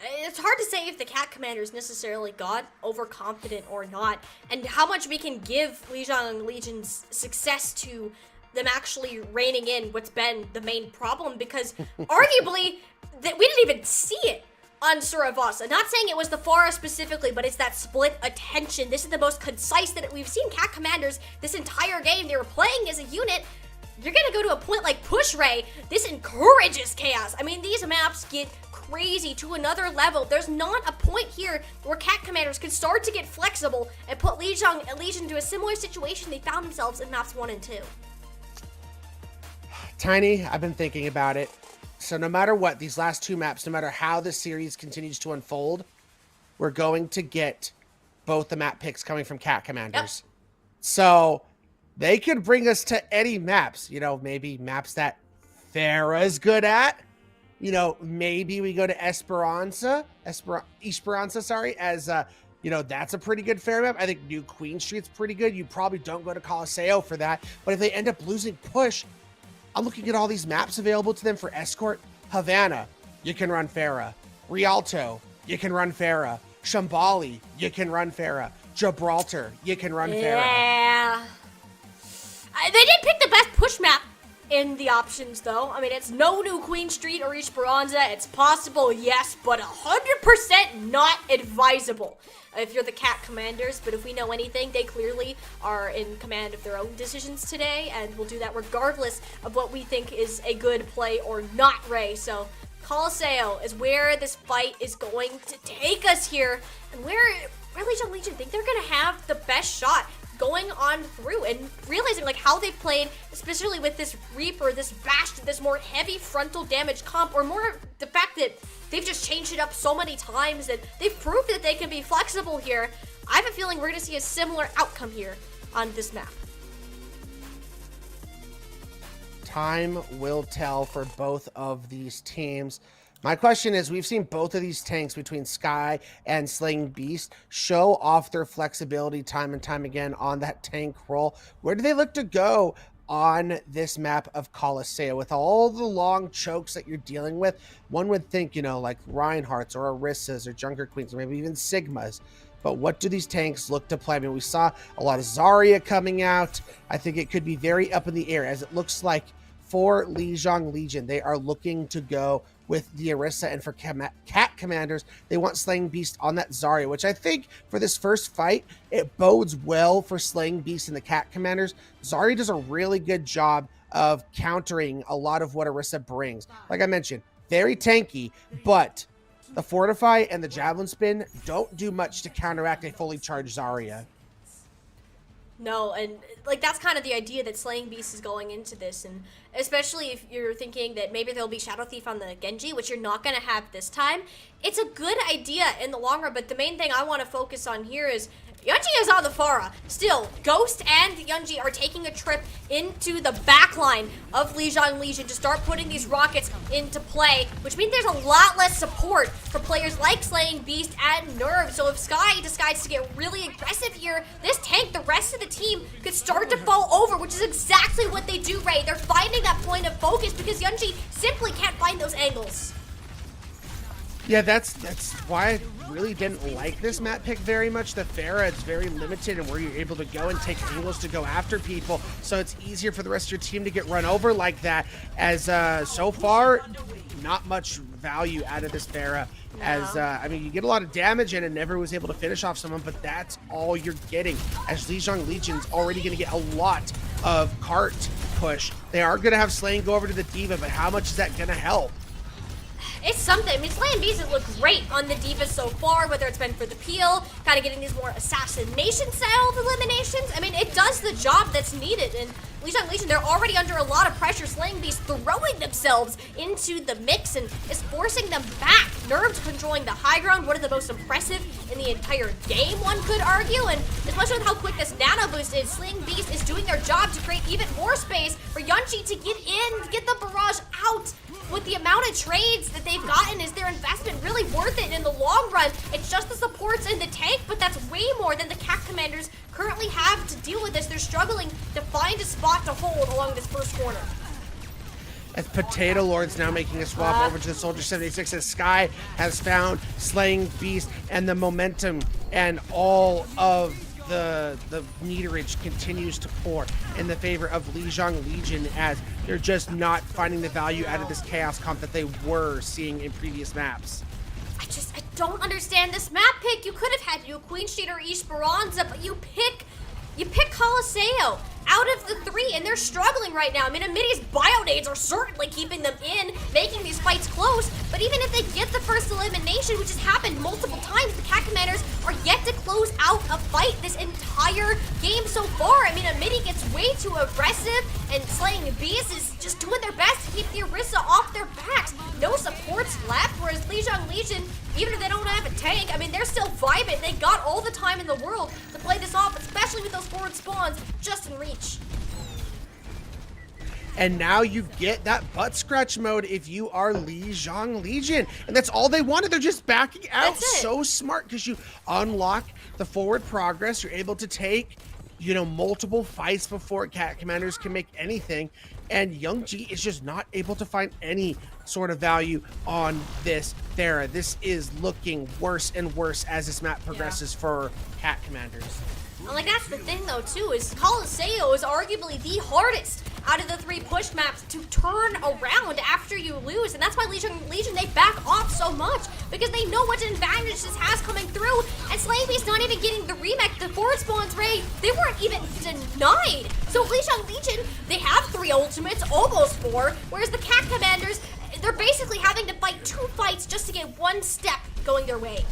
It's hard to say if the Cat Commanders necessarily got overconfident or not, and how much we can give Lijiang Legion's success to them actually reining in what's been the main problem, because arguably that we didn't even see it on Saravasa. Not saying it was the Pharah specifically, but it's that split attention. This is the most concise that we've seen Cat Commanders this entire game. They were playing as a unit. You're gonna go to a point like Push Ray. This encourages chaos. I mean, these maps get crazy to another level. There's not a point here where Cat Commanders can start to get flexible and put Lijiang Legion into a similar situation they found themselves in maps 1 and 2. Tiny, I've been thinking about it. So no matter what, these last 2 maps, no matter how the series continues to unfold, we're going to get both the map picks coming from Cat Commanders. Yep. So they could bring us to any maps, maybe maps that Pharah's good at. Maybe we go to Esperanza, as, that's a pretty good Pharah map. I think New Queen Street's pretty good. You probably don't go to Coliseo for that. But if they end up losing push, I'm looking at all these maps available to them for Escort. Havana, you can run Pharah. Rialto, you can run Pharah. Shambali, you can run Pharah. Gibraltar, you can run Pharah. Yeah. They did pick the best push map in the options, though. I mean, it's no new Queen Street or Esperanza. It's possible, yes, but 100% not advisable if you're the Cat Commanders. But if we know anything, they clearly are in command of their own decisions today, and will do that regardless of what we think is a good play or not, Ray. So Coliseo is where this fight is going to take us here, and where Lijiang Legion think they're going to have the best shot going on through, and realizing like how they've played, especially with this Reaper, this Bastion, this more heavy frontal damage comp, or more the fact that they've just changed it up so many times and they've proved that they can be flexible here. I have a feeling we're going to see a similar outcome here on this map. Time will tell for both of these teams. My question is, we've seen both of these tanks between Sky and Slaying Beast show off their flexibility time and time again on that tank role. Where do they look to go on this map of Coliseo? With all the long chokes that you're dealing with, one would think, you know, like Reinhardt's or Orissa's or Junker Queens or maybe even Sigma's. But what do these tanks look to play? I mean, we saw a lot of Zarya coming out. I think it could be very up in the air, as it looks like for Lijiang Legion, they are looking to go with the Orisa, and for Cat Commanders, they want Slaying Beast on that Zarya, which I think for this first fight, it bodes well for Slaying Beast and the Cat Commanders. Zarya does a really good job of countering a lot of what Orisa brings. Like I mentioned, very tanky, but the Fortify and the Javelin Spin don't do much to counteract a fully charged Zarya. No, and like that's kind of the idea that Slaying Beast is going into this, and especially if you're thinking that maybe there'll be Shadow Thief on the Genji, which you're not going to have this time. It's a good idea in the long run, but the main thing I want to focus on here is Yunji is on the Pharah. Still, Ghost and Yunji are taking a trip into the backline of Lijiang Legion to start putting these rockets into play, which means there's a lot less support for players like Slaying Beast and Nerve. So if Sky decides to get really aggressive here, this tank, the rest of the team, could start to fall over, which is exactly what they do, Ray. They're finding that point of focus because Yunji simply can't find those angles. Yeah, that's why I really didn't like this map pick very much. The Pharah, it's very limited in where you're able to go and take angles to go after people, so it's easier for the rest of your team to get run over like that. As so far, not much value out of this Pharah. No. As I mean, you get a lot of damage and it never was able to finish off someone, but that's all you're getting. As Lijiang Legion's already going to get a lot of cart push. They are going to have Slaying go over to the D.Va, but how much is that going to help? It's something. I mean, Slaying Beast has looked great on the D.Va so far, whether it's been for the peel, kind of getting these more assassination-style eliminations. I mean, it does the job that's needed, and Lijiang Legion, they're already under a lot of pressure. Slaying Beast throwing themselves into the mix and is forcing them back. Nerves controlling the high ground, one of the most impressive in the entire game, one could argue, and especially with how quick this nano boost is, Slaying Beast is doing their job to create even more space for Yunji to get in, get the barrage out. With the amount of trades that they've gotten, is their investment really worth it in the long run? It's just the supports in the tank, but that's way more than the Cat Commanders currently have to deal with this. They're struggling to find a spot to hold along this first corner. As Potato Lord's now making a swap over to the Soldier 76, as Sky has found Slaying Beast, and the momentum and all of the meterage continues to pour in the favor of Lijiang Legion, as they're just not finding the value out of this chaos comp that they were seeing in previous maps. I don't understand this map pick. You could have had Queen Street or Esperanza, but you pick Coliseo out of the three, and they're struggling right now. I mean, Amidi's Bionades are certainly keeping them in, making these fights close, but even if they get the first elimination, which has happened multiple times, the Cat Commanders are yet to close out a fight this entire game so far. I mean, Amidi gets way too aggressive, and Slaying Beast is just doing their best to keep the Orisa off their backs. No supports left, whereas Lijiang Legion, even if they don't have a tank, I mean, they're still vibing. They got all the time in the world to play this off, especially with those forward spawns just in reach. And now you get that butt scratch mode if you are Lijiang Legion. And that's all they wanted. They're just backing out. So smart, because you unlock the forward progress. You're able to take, you know, multiple fights before Cat Commanders can make anything. And Youngji is just not able to find any sort of value on this Pharah. This is looking worse and worse as this map progresses for Cat Commanders. And like, that's the thing though too, is Coliseo is arguably the hardest out of the 3 push maps to turn around after you lose. And that's why Legion, they back off so much because they know what advantage this has coming through. And Slavy's not even getting the remake, the forward spawns, Ray. They weren't even denied. So Legion, they have 3 ultimates, almost 4, whereas the Cat Commanders, they're basically having to fight 2 fights just to get 1 step going their way.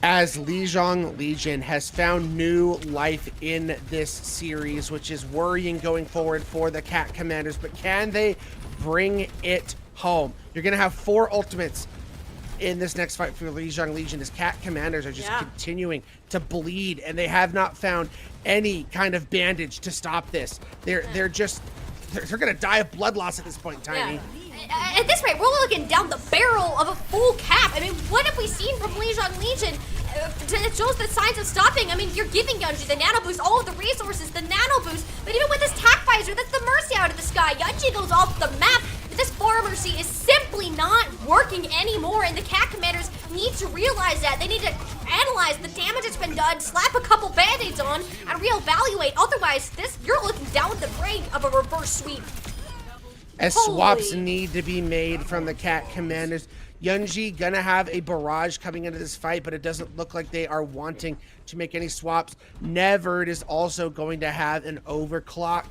As Lijiang Legion has found new life in this series, which is worrying going forward for the Cat Commanders, but can they bring it home? You're going to have 4 ultimates in this next fight for Lijiang Legion as Cat Commanders are just continuing to bleed, and they have not found any kind of bandage to stop this. They're gonna die of blood loss at this point, Tiny. Yeah. At this rate, we're looking down the barrel of a full cap. I mean, what have we seen from Lijiang Legion? It shows the signs of stopping. I mean, you're giving Yunji the nano boost, all of the resources, the nano boost, but even with this tac visor, that's the Mercy out of the sky. Yunji goes off the map. This Far Mercy is simply not working anymore, and the Cat Commanders need to realize that. They need to analyze the damage that's been done, slap a couple band-aids on, and reevaluate. Otherwise, you're looking down the brink of a reverse sweep. As swaps need to be made from the Cat Commanders. Yunji gonna have a barrage coming into this fight, but it doesn't look like they are wanting to make any swaps. Neverd is also going to have an overclock.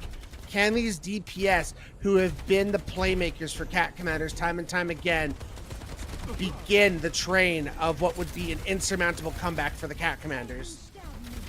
Can these DPS, who have been the playmakers for Cat Commanders time and time again, begin the train of what would be an insurmountable comeback for the Cat Commanders?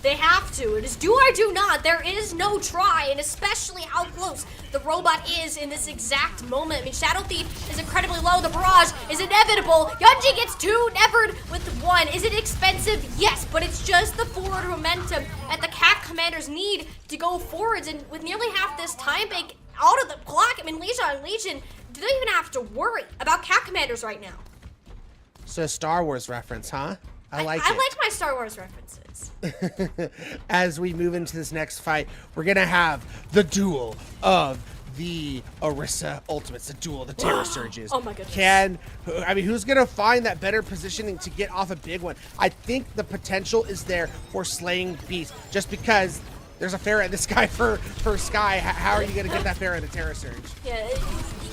They have to. It is do or do not. There is no try, and especially how close the robot is in this exact moment. I mean, Shadow Thief is incredibly low. The barrage is inevitable. Yunji gets 2, Neverd with 1. Is it expensive? Yes, but it's just the forward momentum that the Cat Commanders need to go forwards. And with nearly half this time bank out of the clock, I mean, Lijiang Legion, do they even have to worry about Cat Commanders right now? So a Star Wars reference, huh? I like my Star Wars references. As we move into this next fight, we're gonna have the duel of the Orisa Ultimates, the duel of the Terror Surges. Oh my goodness. Who's gonna find that better positioning to get off a big one? I think the potential is there for Slaying Beast, just because there's a Pharah in the sky for Sky. How are you gonna get that Pharah in a Terror Surge? Yeah,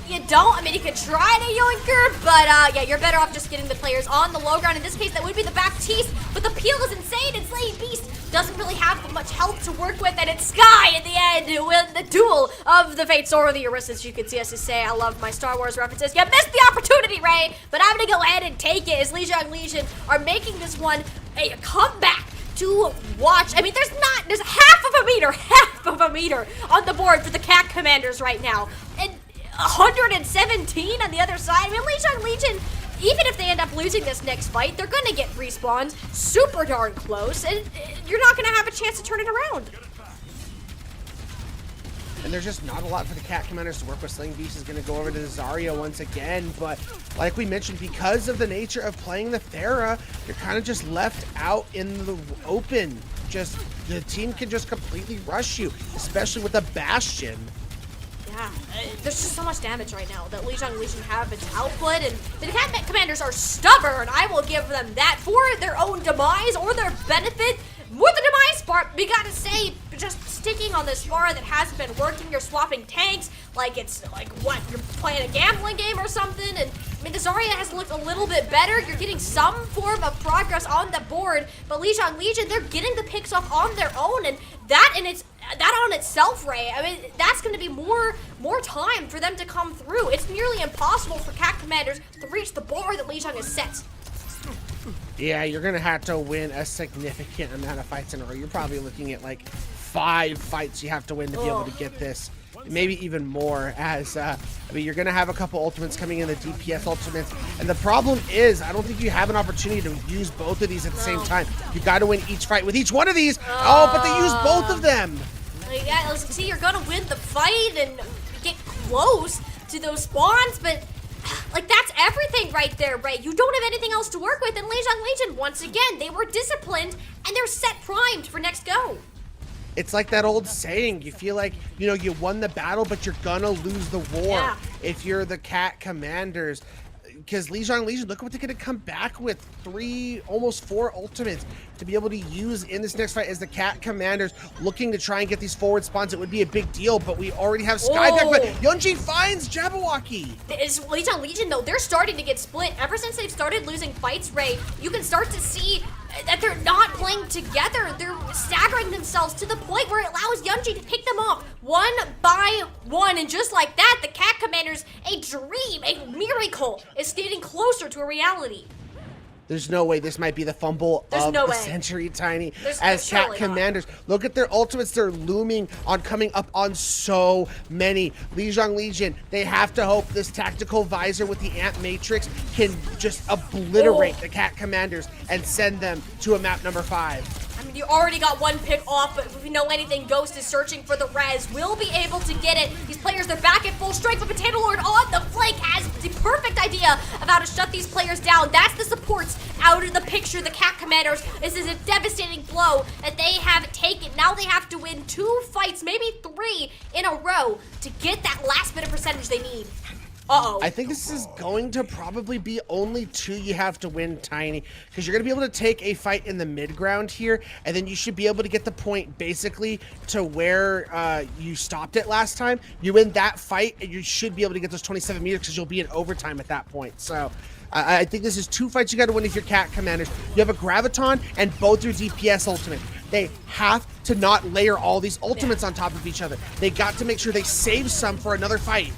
you don't. I mean, you could try to yoinker, but yeah, you're better off just getting the players on the low ground. In this case, that would be the Baptiste, but the peel is insane, and Slaying Beast doesn't really have much health to work with, and it's Sky at the end with the duel of the Fates or the Orisa. You can see us to say I love my Star Wars references. You missed the opportunity, Ray, but I'm gonna go ahead and take it as Lijiang Legion are making this one a comeback to watch. I mean, there's half of a meter on the board for the Cat Commanders right now, and 117 on the other side. I mean, Lijiang Legion, even if they end up losing this next fight, they're gonna get respawns super darn close, and you're not gonna have a chance to turn it around. And there's just not a lot for the Cat Commanders to work with. Slaying Beast is going to go over to Zarya once again, but like we mentioned, because of the nature of playing the Pharah, you're kind of just left out in the open. Just the team can just completely rush you, especially with a Bastion. Yeah, there's just so much damage right now that Lijiang Legion have its output, and the Cat Commanders are stubborn. I will give them that for their own demise or their benefit. More the demise part, we gotta say, just sticking on this Pharah that hasn't been working. You're swapping tanks like it's like what, you're playing a gambling game or something. And I mean, the Zarya has looked a little bit better. You're getting some form of progress on the board, but Lijiang Legion, they're getting the picks off on their own, and that on itself, Ray, I mean, that's going to be more time for them to come through. It's nearly impossible for Cat Commanders to reach the bar that Lijiang has set. Yeah, you're going to have to win a significant amount of fights in a row. You're probably looking at like 5 fights you have to win to be able to get this. Maybe even more, as I mean, you're going to have a couple ultimates coming in, the DPS ultimates. And the problem is, I don't think you have an opportunity to use both of these at the same time. You got to win each fight with each one of these. Oh, but they use both of them. Yeah, see, you're going to win the fight and get close to those spawns, but like, that's everything right there, Ray. You don't have anything else to work with, and Lijiang Legion, once again, they were disciplined, and they're set primed for next go. It's like that old saying, you feel like, you know, you won the battle, but you're gonna lose the war. Yeah. If you're the Cat Commanders, because Lijiang Legion, look at what they're going to come back with. 3, almost 4 ultimates to be able to use in this next fight as the Cat Commanders looking to try and get these forward spawns. It would be a big deal, but we already have Skypack, but Yunji finds Jabberwocky. Is Lijiang Legion, though, they're starting to get split. Ever since they've started losing fights, Ray, you can start to see that they're not playing together. They're staggering themselves to the point where it allows Yunji to pick them off one by one. And just like that, the Cat Commanders, a dream, a miracle, is getting closer to a reality. There's no way this might be the fumble of the century, Tiny. As Cat Commanders, look at their ultimates. They're looming on coming up on so many. Lijiang Legion, they have to hope this tactical visor with the Ant Matrix can just obliterate the Cat Commanders and send them to a map number 5. I mean, you already got one pick off, but if we know anything, Ghost is searching for the res. Will be able to get it. These players, they're back at full strength, but Potato Lord on the flank has the perfect idea of how to shut these players down. That's the supports out of the picture. The Cat Commanders, this is a devastating blow that they have taken. Now they have to win 2 fights, maybe 3 in a row to get that last bit of percentage they need. I think this is going to probably be only 2 you have to win, Tiny, because you're going to be able to take a fight in the mid ground here, and then you should be able to get the point basically to where you stopped it last time. You win that fight, and you should be able to get those 27 meters because you'll be in overtime at that point. So I think this is 2 fights you got to win if you're Cat Commanders. You have a Graviton and both your DPS ultimate. They have to not layer all these ultimates on top of each other. They got to make sure they save some for another fight.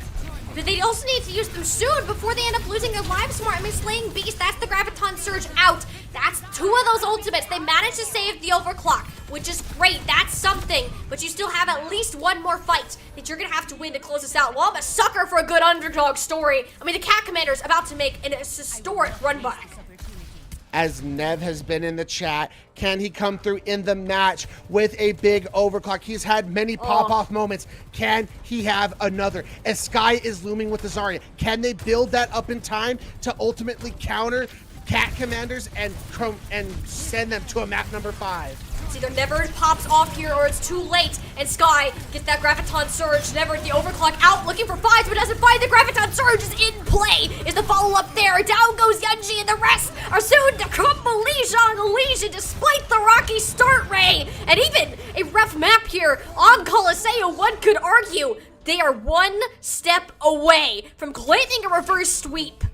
But they also need to use them soon before they end up losing their lives smart. I mean, Slaying Beast, that's the Graviton Surge out. That's 2 of those ultimates. They managed to save the overclock, which is great. That's something. But you still have at least 1 more fight that you're going to have to win to close this out. Well, I'm a sucker for a good underdog story. I mean, the Cat Commanders about to make an historic run back. As Nev has been in the chat, can he come through in the match with a big overclock? He's had many pop-off moments. Can he have another? As Sky is looming with the Zarya, can they build that up in time to ultimately counter Cat Commanders and send them to a map number 5? It's either Never pops off here or it's too late, and Sky gets that Graviton Surge. Never the overclock out, looking for 5s, but doesn't find the Graviton Surge is in play. Is the follow-up there? Down goes Yunji, and the rest are soon to crumble. Lijiang Legion, despite the rocky start, Ray, and even a rough map here on Colosseo, one could argue they are 1 step away from claiming a reverse sweep.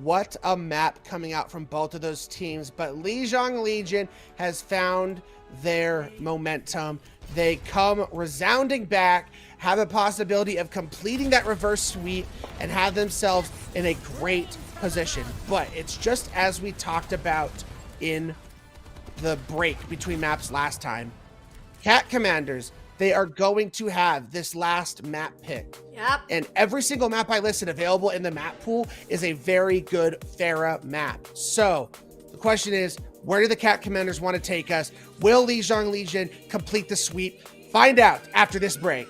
What a map coming out from both of those teams, but Lijiang Legion has found their momentum. They come resounding back, have a possibility of completing that reverse sweep, and have themselves in a great position. But it's just as we talked about in the break between maps last time. Cat Commanders, they are going to have this last map pick. Yep. And every single map I listed available in the map pool is a very good Pharah map. So the question is, where do the Cat Commanders want to take us? Will Lijiang Legion complete the sweep? Find out after this break.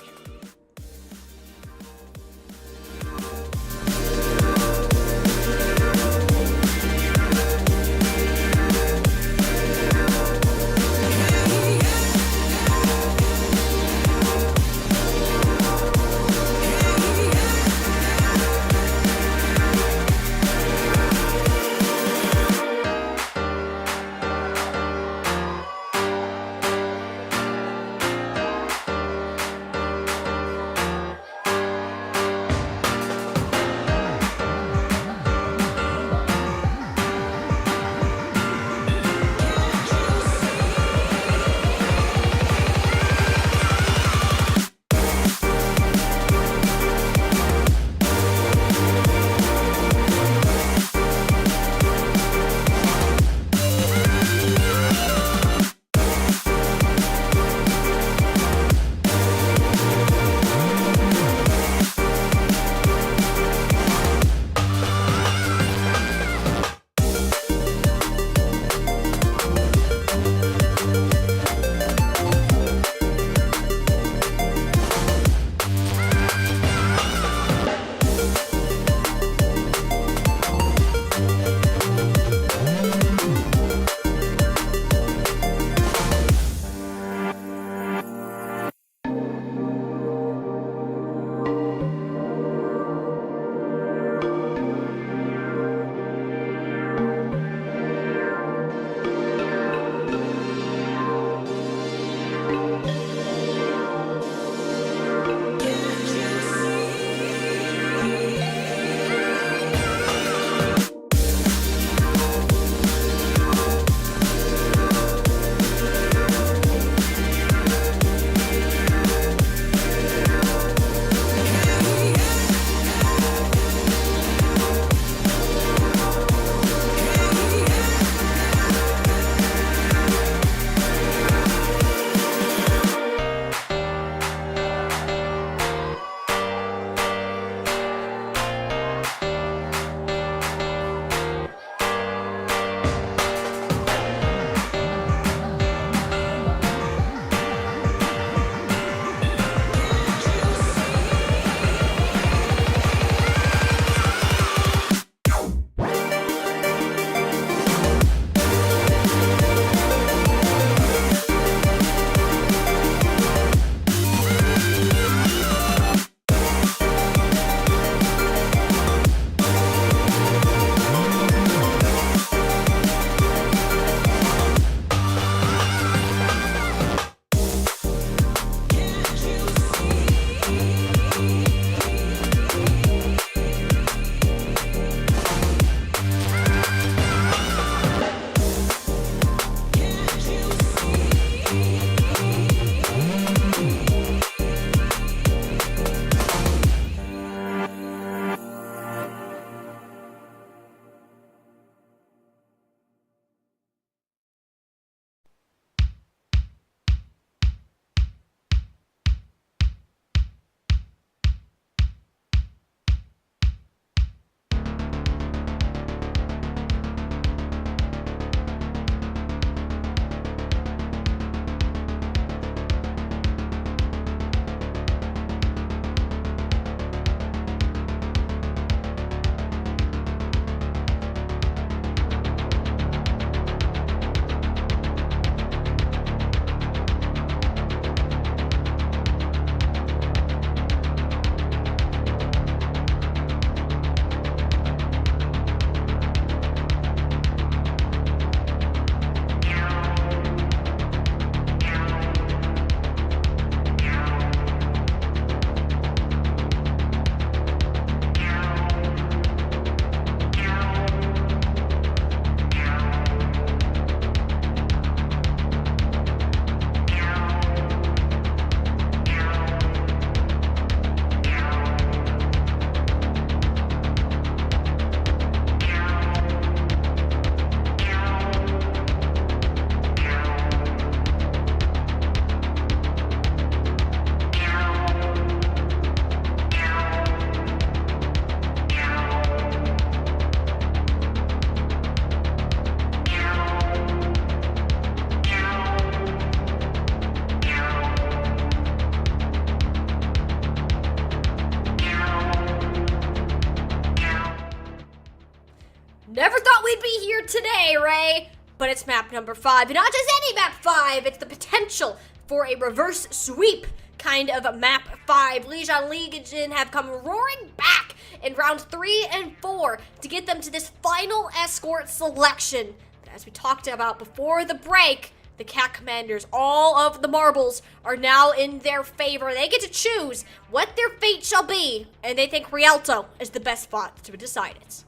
we'd be here today, Ray. But it's map number 5. And not just any map 5, it's the potential for a reverse sweep kind of map 5. Lijiang Legion have come roaring back in round 3 and 4 to get them to this final escort selection. But as we talked about before the break, the Cat Commanders, all of the marbles are now in their favor. They get to choose what their fate shall be, and they think Rialto is the best spot to decide it.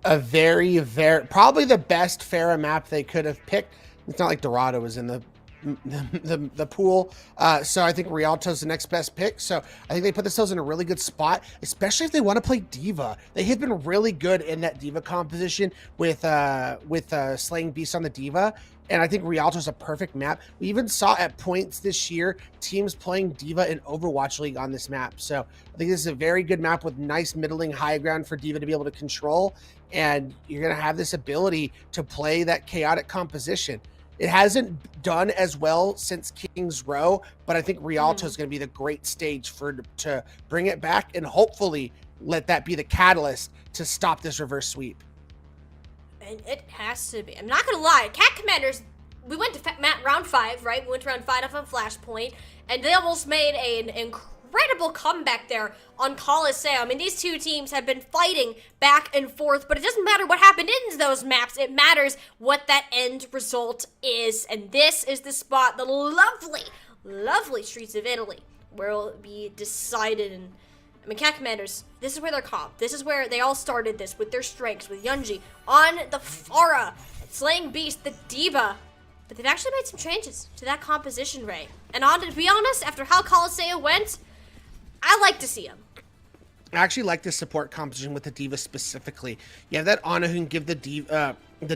A very, probably the best Pharah map they could have picked. It's not like Dorado was in the pool. So I think Rialto's the next best pick. So I think they put themselves in a really good spot, especially if they want to play Diva. They have been really good in that Diva composition with Slaying Beast on the Diva. And I think Rialto's a perfect map. We even saw at points this year teams playing Diva in Overwatch League on this map. So I think this is a very good map with nice middling high ground for Diva to be able to control. And you're going to have this ability to play that chaotic composition. It hasn't done as well since King's Row, but I think Rialto is going to be the great stage to bring it back and hopefully let that be the catalyst to stop this reverse sweep. And it has to be. I'm not going to lie. Cat Commanders, we went to round 5, right? We went to round 5 off on Flashpoint, and they almost made an incredible comeback there on Coliseum. I mean, these two teams have been fighting back and forth, but it doesn't matter what happened in those maps. It matters what that end result is. And this is the spot, the lovely, lovely streets of Italy, where it will be decided. And I mean, Cat Commanders, this is where they're comp. This is where they all started this with their strengths, with Yunji on the Pharah, Slaying Beast, the Diva. But they've actually made some changes to that composition, Ray. And to be honest, after how Coliseum went, I like to see them. I actually like this support composition with the Diva specifically. You have that Ana who can give the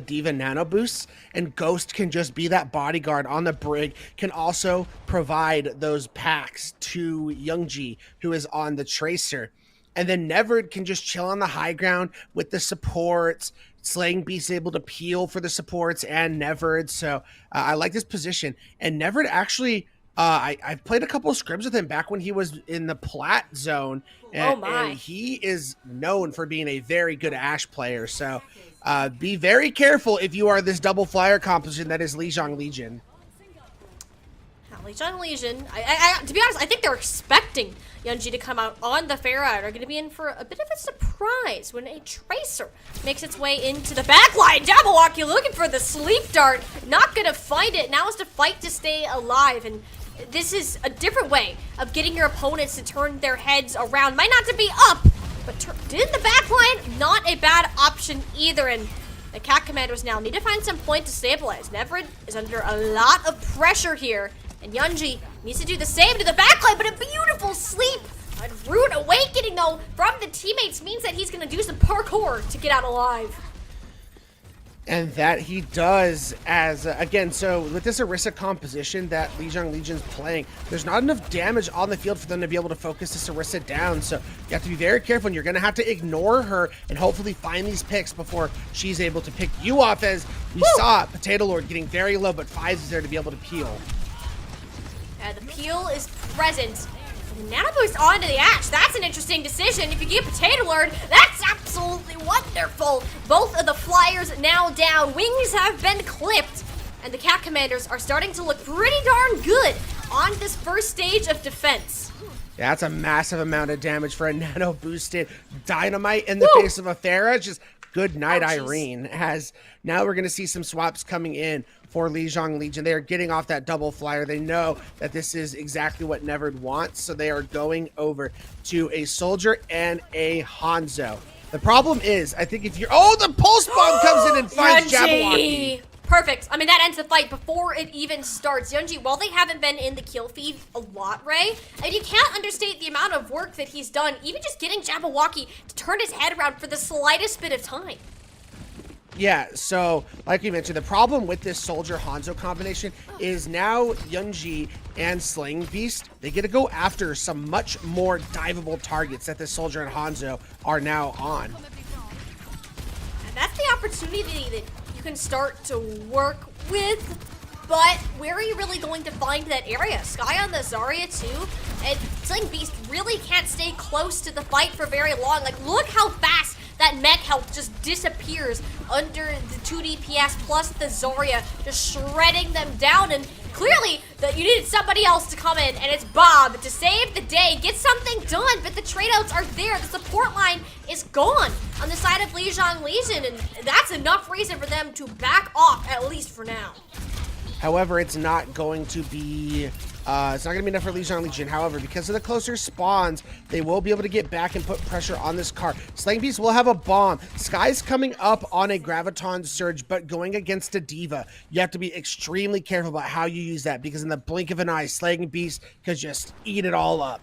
Diva nano boosts, and Ghost can just be that bodyguard on the brig, can also provide those packs to Youngji, who is on the Tracer. And then Neverd can just chill on the high ground with the supports. Slaying Beast is able to peel for the supports and Neverd. So I like this position. And Neverd actually, I've played a couple of scrims with him back when he was in the Plat zone. And he is known for being a very good Ashe player. So be very careful if you are this double flyer composition that is Lijiang Legion. Lijiang Legion, to be honest, I think they're expecting Yunji to come out on the Pharah. Are going to be in for a bit of a surprise when a Tracer makes its way into the backline. Jabberwocky looking for the sleep dart, not going to find it. Now is to fight to stay alive, and this is a different way of getting your opponents to turn their heads around. Might not to be up, but in the backline, not a bad option either. And the Cat Commanders now need to find some point to stabilize. Neverd is under a lot of pressure here. And Yunji needs to do the same to the backline, but a beautiful sleep. A rude awakening, though, from the teammates means that he's going to do some parkour to get out alive. And that he does as, again, so with this Orisa composition that Lijiang Legion's playing, there's not enough damage on the field for them to be able to focus this Orisa down. So you have to be very careful, and you're going to have to ignore her and hopefully find these picks before she's able to pick you off, as we saw Potato Lord getting very low, but Fives is there to be able to peel. The peel is present. And Nano Boost onto the Ashe. That's an interesting decision. If you get Potato Lord, that's absolutely wonderful. Both of the flyers now down. Wings have been clipped. And the Cat Commanders are starting to look pretty darn good on this first stage of defense. Yeah, that's a massive amount of damage for a nano boosted dynamite in the face of a Pharah. Just good night, Irene. As now we're going to see some swaps coming in for Lijiang Legion. They are getting off that double flyer. They know that this is exactly what Neverd wants, so they are going over to a Soldier and a Hanzo. The problem is, I think if you're... Oh, the Pulse Bomb comes in and finds Jabberwocky. Perfect. I mean, that ends the fight before it even starts. Yunji, while they haven't been in the kill feed a lot, Ray, and you can't understate the amount of work that he's done, even just getting Jabberwocky to turn his head around for the slightest bit of time. Yeah, so like we mentioned, the problem with this Soldier Hanzo combination is now Yunji and Slaying Beast, they get to go after some much more diveable targets that the Soldier and Hanzo are now on. And that's the opportunity that you can start to work with, but where are you really going to find that area? Sky on the Zarya too, and Slaying Beast really can't stay close to the fight for very long. Like, look how fast that that mech health just disappears under the 2 DPS plus the Zarya just shredding them down. And clearly you needed somebody else to come in, and it's Bob to save the day, get something done, but the trade-outs are there. The support line is gone on the side of Lijiang Legion, and that's enough reason for them to back off, at least for now. However, it's not going to be enough for Lijiang Legion. However, because of the closer spawns, they will be able to get back and put pressure on this car. Slaying Beast will have a bomb. Sky's coming up on a Graviton Surge, but going against a Diva, you have to be extremely careful about how you use that, because in the blink of an eye, Slaying Beast could just eat it all up.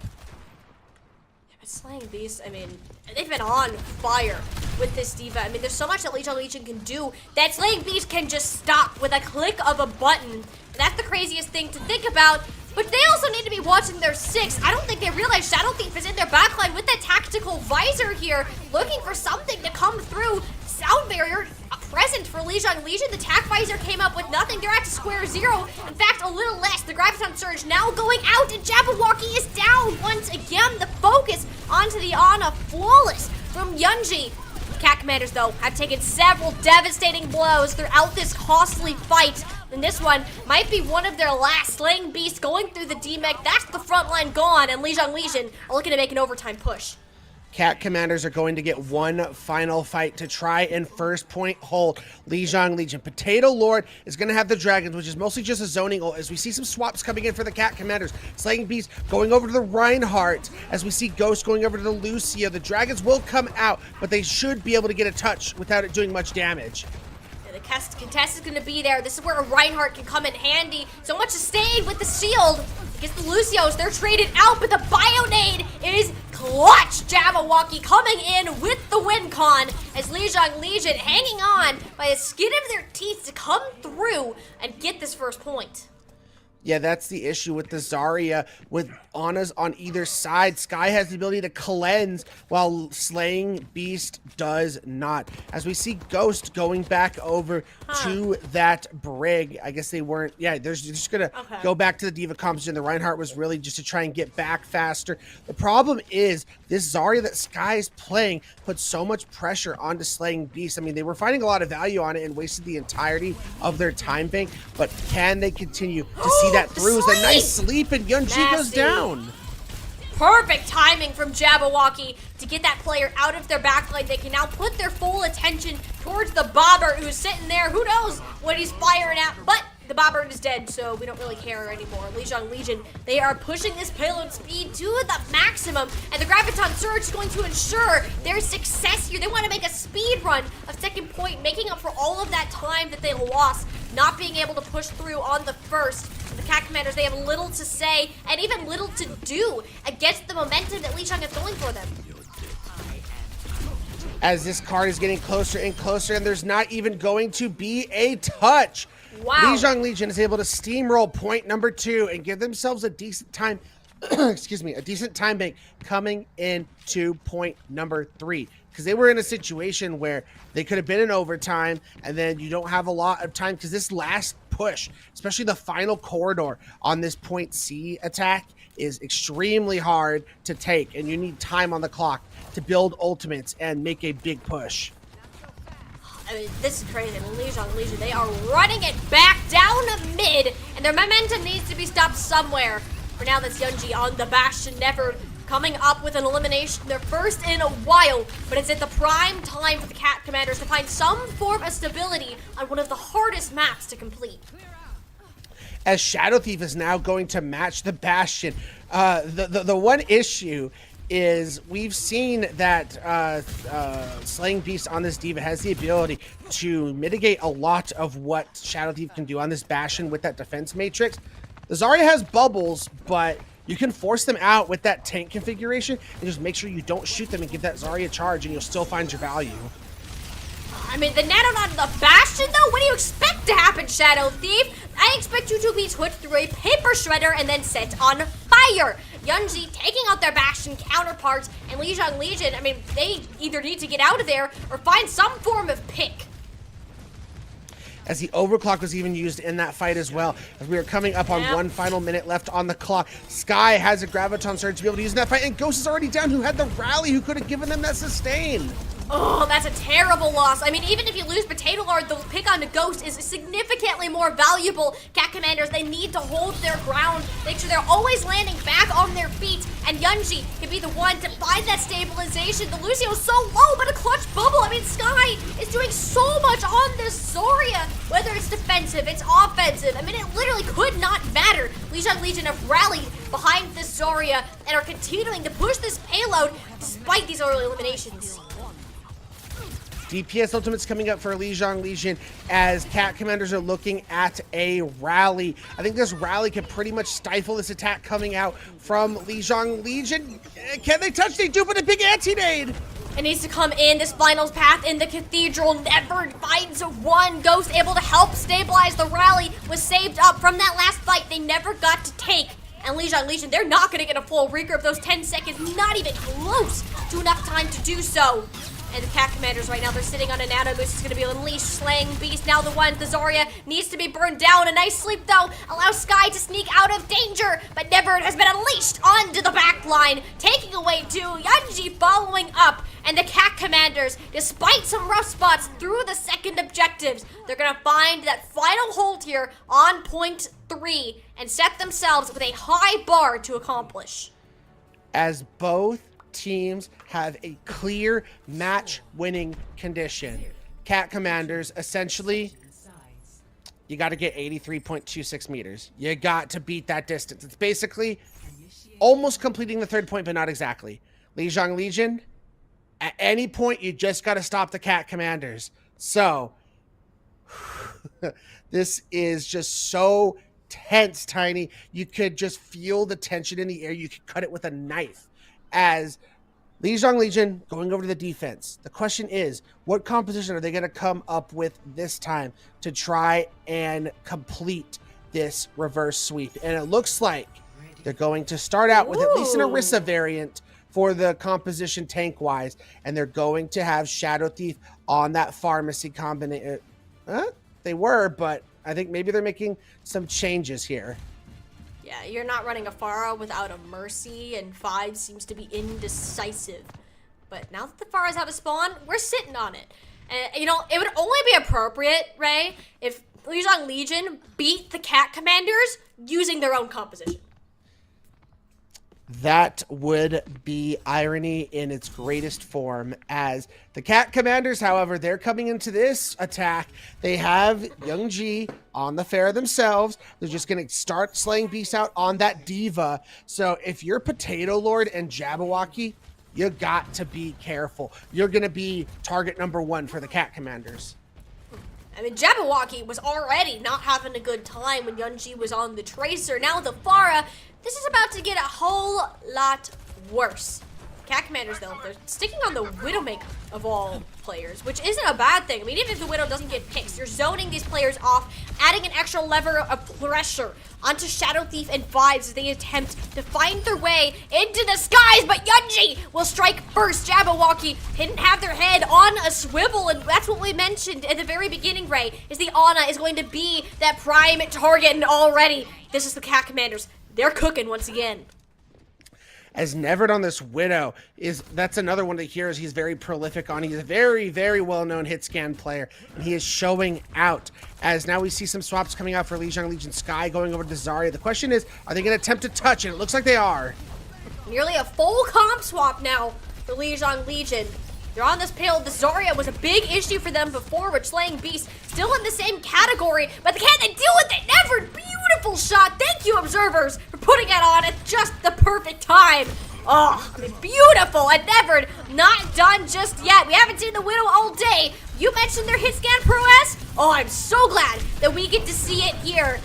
Slaying Beast, I mean, they've been on fire with this Diva. I mean, there's so much that Lijiang Legion can do that Slaying Beast can just stop with a click of a button. That's the craziest thing to think about. But they also need to be watching their 6. I don't think they realize Shadow Thief is in their backline with that tactical visor here, looking for something to come through. Sound barrier present for Lijiang Legion. The tac visor came up with nothing. They're at square zero. In fact, a little less. The Graviton Surge now going out, and Jabberwocky is down once again. The focus onto the Ana, flawless from Yunji. Cat Commanders, though, have taken several devastating blows throughout this costly fight. And this one might be one of their last. Slaying Beast going through the D-Mech. That's the front line gone, and Lijiang Legion are looking to make an overtime push. Cat Commanders are going to get one final fight to try and first point hold Lijiang Legion. Potato Lord is going to have the Dragons, which is mostly just a zoning ult, as we see some swaps coming in for the Cat Commanders. Slaying Beast going over to the Reinhardt, as we see Ghost going over to the Lucio. The Dragons will come out, but they should be able to get a touch without it doing much damage. The contest is going to be there. This is where a Reinhardt can come in handy. So much is stayed with the shield against the Lucios. They're traded out, but the Bionade is clutch. Jabberwocky coming in with the win con as Lijiang Legion hanging on by the skin of their teeth to come through and get this first point. Yeah, that's the issue with the Zarya, with Anas on either side. Sky has the ability to cleanse, while Slaying Beast does not. As we see Ghost going back over to that Brig. I guess they weren't, yeah, they're just gonna go back to the Diva composition. The Reinhardt was really just to try and get back faster. The problem is, this Zarya that Sky is playing puts so much pressure onto Slaying Beast. I mean, they were finding a lot of value on it and wasted the entirety of their time bank, but can they continue to see that through? Is a nice sleep, and Yunji goes down. Perfect timing from Jabberwocky to get that player out of their backline. They can now put their full attention towards the Bobber, who's sitting there. Who knows what he's firing at, but the Bobber is dead, so we don't really care anymore. Lijiang Legion, they are pushing this payload speed to the maximum, and the Graviton Surge is going to ensure their success here. They want to make a speed run of second point, making up for all of that time that they lost, not being able to push through on the first. The Cat Commanders, they have little to say and even little to do against the momentum that Lijiang is going for them. As this card is getting closer and closer, and there's not even going to be a touch. Wow. Lijiang Legion is able to steamroll point number 2 and give themselves a decent time, excuse me, a decent time bank coming into point number 3. Because they were in a situation where they could have been in overtime, and then you don't have a lot of time, because this last push, especially the final corridor on this point C attack, is extremely hard to take, and you need time on the clock to build ultimates and make a big push. I mean, this is crazy. Lijiang Legion, they are running it back down mid, and their momentum needs to be stopped somewhere. For now, that's Yunji on the Bastion, never coming up with an elimination, their first in a while, but it's at the prime time for the Cat Commanders to find some form of stability on one of the hardest maps to complete. As Shadow Thief is now going to match the Bastion. The one issue is we've seen that Slaying Beast on this Diva has the ability to mitigate a lot of what Shadow Thief can do on this Bastion with that defense matrix. The Zarya has bubbles, but you can force them out with that tank configuration and just make sure you don't shoot them and give that Zarya charge, and you'll still find your value. I mean, the net on the Bastion, though? What do you expect to happen, Shadow Thief? I expect you to be put through a paper shredder and then set on fire. Yunji taking out their Bastion counterparts, and Lijiang Legion, I mean, they either need to get out of there or find some form of pick. As the overclock was even used in that fight as well. As we are coming up on one final minute left on the clock. Sky has a Graviton Surge to be able to use in that fight, and Ghost is already down, who had the rally, who could have given them that sustain. Oh, that's a terrible loss. I mean, even if you lose Potato Lord, the pick on the Ghost is significantly more valuable. Cat Commanders, they need to hold their ground, make sure they're always landing back on their feet, and Yunji can be the one to find that stabilization. The Lucio's so low, but a clutch bubble. I mean, Sky is doing so much on this Zarya, whether it's defensive, it's offensive. I mean, it literally could not matter. Lijiang Legion have rallied behind this Zarya and are continuing to push this payload despite these early eliminations. DPS ultimates coming up for Lijiang Legion as Cat Commanders are looking at a rally. I think this rally can pretty much stifle this attack coming out from Lijiang Legion. Can they touch? They do, but a big anti-nade. It needs to come in. This finals path in the Cathedral never finds one. Ghost able to help stabilize the rally, was saved up from that last fight they never got to take. And Lijiang Legion, they're not going to get a full regroup. Those 10 seconds, not even close to enough time to do so. And the Cat Commanders right now, they're sitting on a nano boost. It's going to be unleashed, slaying beast. Now the one, the Zarya, needs to be burned down. A nice sleep, though, allows Sky to sneak out of danger. But Never has been unleashed onto the back line, taking away two. Yunji following up. And the Cat Commanders, despite some rough spots through the second objectives, they're going to find that final hold here on point 3 and set themselves with a high bar to accomplish. As both teams have a clear match-winning condition. Cat Commanders, essentially, you got to get 83.26 meters. You got to beat that distance. It's basically almost completing the third point, but not exactly. Lijiang Legion, at any point, you just got to stop the Cat Commanders. So, this is just so tense, Tiny. You could just feel the tension in the air. You could cut it with a knife. As Lijiang Legion going over to the defense. The question is, what composition are they going to come up with this time to try and complete this reverse sweep? And it looks like they're going to start out with at least an Orisa variant for the composition tank-wise, and they're going to have Shadow Thief on that pharmacy combination. They were, but I think maybe they're making some changes here. Yeah, you're not running a Pharah without a Mercy, and 5 seems to be indecisive. But now that the Pharahs have a spawn, we're sitting on it. And, you know, it would only be appropriate, Ray, if Lijiang Legion beat the Cat Commanders using their own composition. That would be irony in its greatest form, as the Cat Commanders, however, they're coming into this attack. They have Youngji on the Pharah themselves. They're just going to start slaying beasts out on that Diva. So if you're Potato Lord and Jabberwocky, you got to be careful. You're going to be target number 1 for the Cat Commanders. I mean, Jabberwocky was already not having a good time when Yunji was on the Tracer. Now the Pharah, this is about to get a whole lot worse. Cat Commanders, though, they're sticking on the Widowmaker of all players, which isn't a bad thing. I mean, even if the Widow doesn't get picks, you're zoning these players off, adding an extra lever of pressure onto Shadow Thief and 5s as they attempt to find their way into the skies, but Yunji will strike first. Jabberwocky didn't have their head on a swivel, and that's what we mentioned at the very beginning, Ray, is the Ana is going to be that prime target, and already, this is the Cat Commanders. They're cooking once again. As Nevered on this Widow that's another one of the heroes he's very prolific on. He's a very, very well-known hit scan player, and he is showing out. As now we see some swaps coming out for Lijiang Legion. Sky going over to Zarya. The question is, are they going to attempt to touch? And it looks like they are. Nearly a full comp swap now for Lijiang Legion. They're on this payload. The Zarya was a big issue for them before, with Slaying Beast still in the same category, but can they deal with it? Never. Beautiful shot. Thank you, observers, for putting it on at just the perfect time. Oh, I mean, beautiful. And Nevered, not done just yet. We haven't seen the Widow all day. You mentioned their hit scan prowess. Oh, I'm so glad that we get to see it here.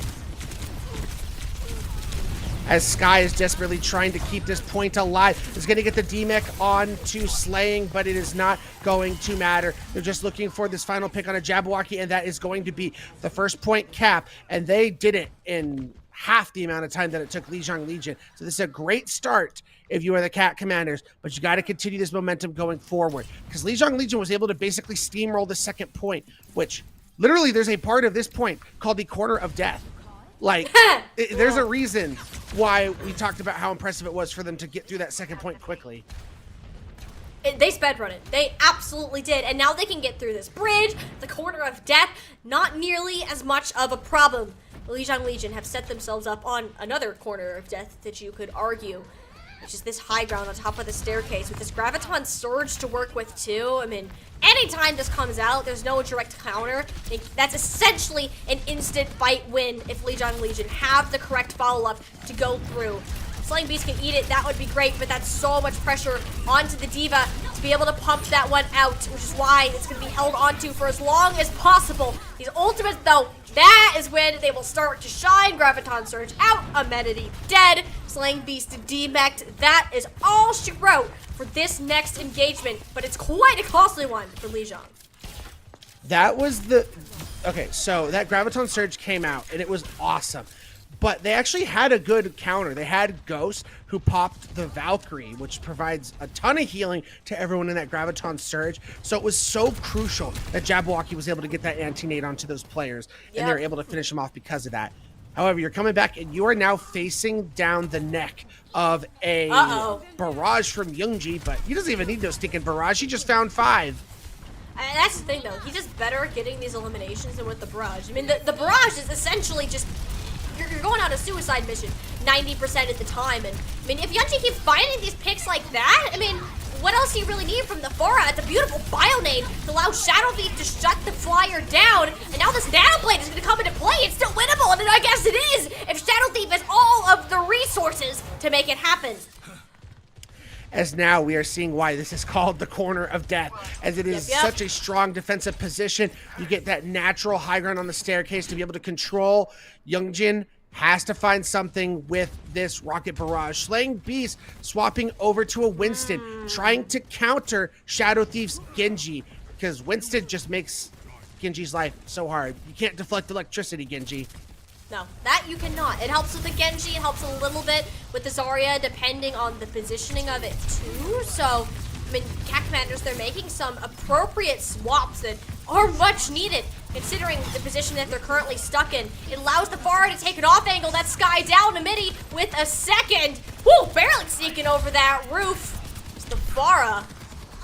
As Sky is desperately trying to keep this point alive. Is going to get the DMEC on to Slaying, but it is not going to matter. They're just looking for this final pick on a Jabberwocky, and that is going to be the first point cap. And they did it in half the amount of time that it took Lijiang Legion. So this is a great start if you are the Cat Commanders, but you got to continue this momentum going forward, because Lijiang Legion was able to basically steamroll the second point, which literally there's a part of this point called the Corner of Death. Like, there's a reason why we talked about how impressive it was for them to get through that second point quickly. They sped run it. They absolutely did. And now they can get through this bridge, the corner of death. Not nearly as much of a problem. The Lijiang Legion have set themselves up on another corner of death that you could argue, which is this high ground on top of the staircase with this Graviton Surge to work with too. I mean, anytime this comes out, there's no direct counter. That's essentially an instant fight win if Lijiang Legion have the correct follow-up to go through. Slaying Beast can eat it, that would be great, but that's so much pressure onto the D.Va to be able to pump that one out, which is why it's going to be held onto for as long as possible. These ultimates, though, that is when they will start to shine. Graviton Surge out, Amenity dead, Slaying Beast demeched. That is all she wrote for this next engagement, but it's quite a costly one for Lijiang. That was the... Okay, so that Graviton Surge came out, and it was awesome. But they actually had a good counter. They had Ghost, who popped the Valkyrie, which provides a ton of healing to everyone in that Graviton Surge. So it was so crucial that Jabberwocky was able to get that anti-nade onto those players, and they were able to finish them off because of that. However, you're coming back, and you are now facing down the neck of a barrage from Youngji, but he doesn't even need no stinking barrage. He just found 5. And that's the thing, though. He's just better at getting these eliminations than with the barrage. I mean, the barrage is essentially just... You're going on a suicide mission 90% of the time, and I mean, if Youngji keeps finding these picks like that, I mean, what else do you really need from the Pharah? It's a beautiful Bionade to allow Shadow Thief to shut the flyer down, and now this Nano Blade is going to come into play. It's still winnable, and I guess it is if Shadow Thief has all of the resources to make it happen. As now we are seeing why this is called the corner of death, as it is such a strong defensive position. You get that natural high ground on the staircase to be able to control. Youngjin has to find something with this rocket barrage. Slaying Beast swapping over to a Winston, trying to counter Shadow Thief's Genji, because Winston just makes Genji's life so hard. You can't deflect electricity, Genji. No, that you cannot. It helps with the Genji, it helps a little bit with the Zarya, depending on the positioning of it too. So, I mean, cat commanders, they're making some appropriate swaps that are much needed, considering the position that they're currently stuck in. It allows the Pharah to take an off angle. That Sky down to Midi with a second. Woo, barely sneaking over that roof. It's the Pharah.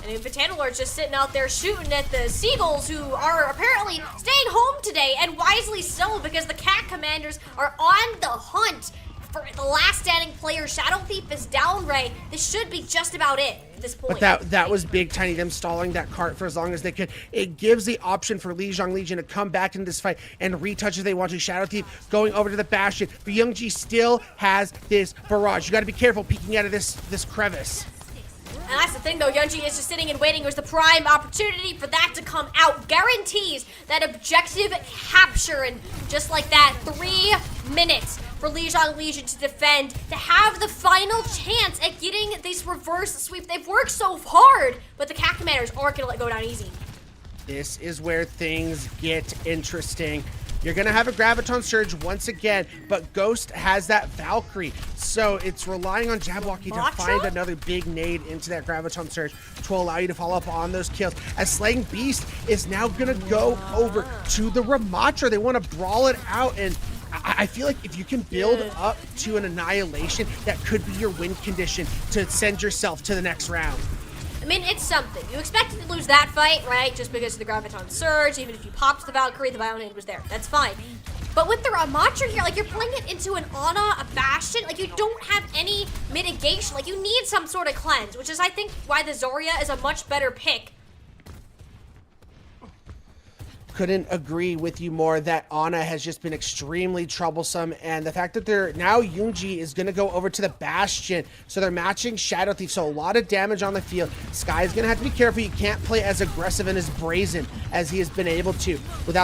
And Vitanilor's just sitting out there shooting at the Seagulls, who are apparently staying home today, and wisely so, because the cat commanders are on the hunt for the last standing player. Shadow Thief is down, Ray. This should be just about it at this point. But that was big, Tiny, them stalling that cart for as long as they could. It gives the option for Lijiang Legion to come back into this fight and retouch if they want to. Shadow Thief going over to the Bastion, but Youngji still has this barrage. You got to be careful peeking out of this crevice. And that's the thing, though. Youngji is just sitting and waiting. It was the prime opportunity for that to come out. Guarantees that objective capture, and just like that, 3 minutes for Lijiang Legion to defend, to have the final chance at getting this reverse sweep. They've worked so hard, but the cat commanders aren't going to let go down easy. This is where things get interesting. You're going to have a Graviton Surge once again, but Ghost has that Valkyrie. So it's relying on Jabberwocky to find another big nade into that Graviton Surge to allow you to follow up on those kills. As Slaying Beast is now going to go over to the Ramatra. They want to brawl it out, and I feel like if you can build up to an annihilation, that could be your win condition to send yourself to the next round. I mean, it's something. You expected to lose that fight, right? Just because of the Graviton Surge. Even if you popped the Valkyrie, the Bionade was there. That's fine. But with the Ramatra here, like, you're playing it into an Ana, a Bastion. Like, you don't have any mitigation. Like, you need some sort of cleanse, which is, I think, why the Zarya is a much better pick. Couldn't agree with you more. That Ana has just been extremely troublesome, and the fact that they're now Youngji is going to go over to the Bastion, so they're matching Shadow Thief, so a lot of damage on the field. Sky is going to have to be careful. You can't play as aggressive and as brazen as he has been able to with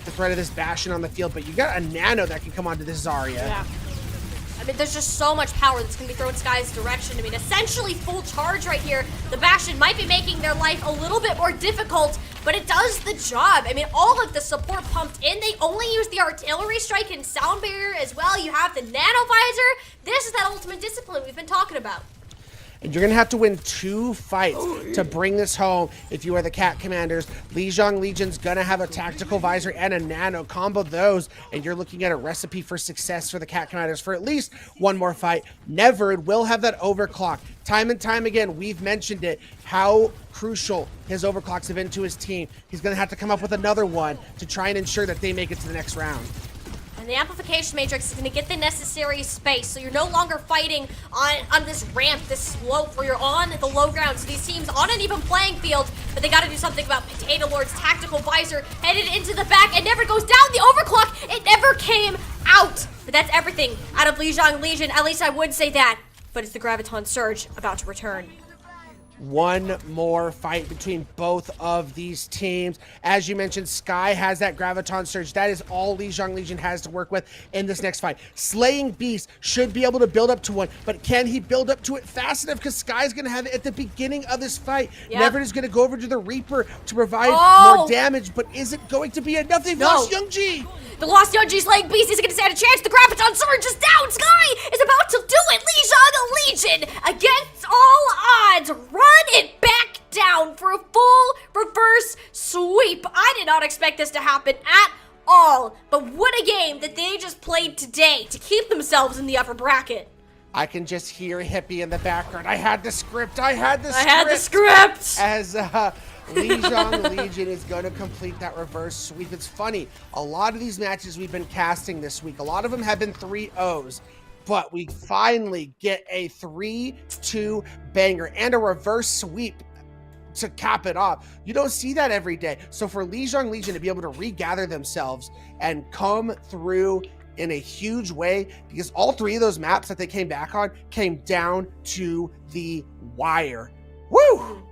the threat of this Bastion on the field, but you got a Nano that can come onto this Zarya. Yeah. I mean, there's just so much power that's going to be thrown Sky's direction. I mean, essentially full charge right here. The Bastion might be making their life a little bit more difficult, but it does the job. I mean, all of the support pumped in. They only use the artillery strike and sound barrier as well. You have the nano visor. This is that ultimate discipline we've been talking about. and you're gonna have to win 2 fights to bring this home if you are the Cat Commanders. Lijiang Legion's gonna have a tactical visor and a nano. Combo those, and you're looking at a recipe for success for the Cat Commanders for at least one more fight. Nevered will have that overclock. Time and time again, we've mentioned it, how crucial his overclocks have been to his team. He's gonna have to come up with another one to try and ensure that they make it to the next round. And the amplification matrix is going to get the necessary space, so you're no longer fighting on this ramp, this slope, where you're on the low ground. So these teams on an even playing field, but they got to do something about Potato Lord's tactical visor headed into the back. It never goes down. The overclock, it never came out. But that's everything out of Lijiang Legion. At least I would say that. But it's the Graviton Surge about to return. One more fight between both of these teams. As you mentioned, Sky has that Graviton Surge. That is all Lijiang Legion has to work with in this next fight. Slaying Beast should be able to build up to one, but can he build up to it fast enough? Because Sky's going to have it at the beginning of this fight. Yep. Nevered is going to go over to the Reaper to provide more damage, but is it going to be enough? They've lost Youngji. The lost Youngji Slaying Beast is going to stand a chance. The Graviton Surge is down. Sky is about to do it. Lijiang Legion, against all odds, run it back down for a full reverse sweep. I did not expect this to happen at all, but what a game that they just played today to keep themselves in the upper bracket. I can just hear Hippie in the background. I had the script. I had the script. As Lijiang Legion is going to complete that reverse sweep. It's funny. A lot of these matches we've been casting this week, a lot of them have been 3-0s. But we finally get a 3-2 banger and a reverse sweep to cap it off. You don't see that every day. So for Lijiang Legion to be able to regather themselves and come through in a huge way, because all 3 of those maps that they came back on came down to the wire. Woo!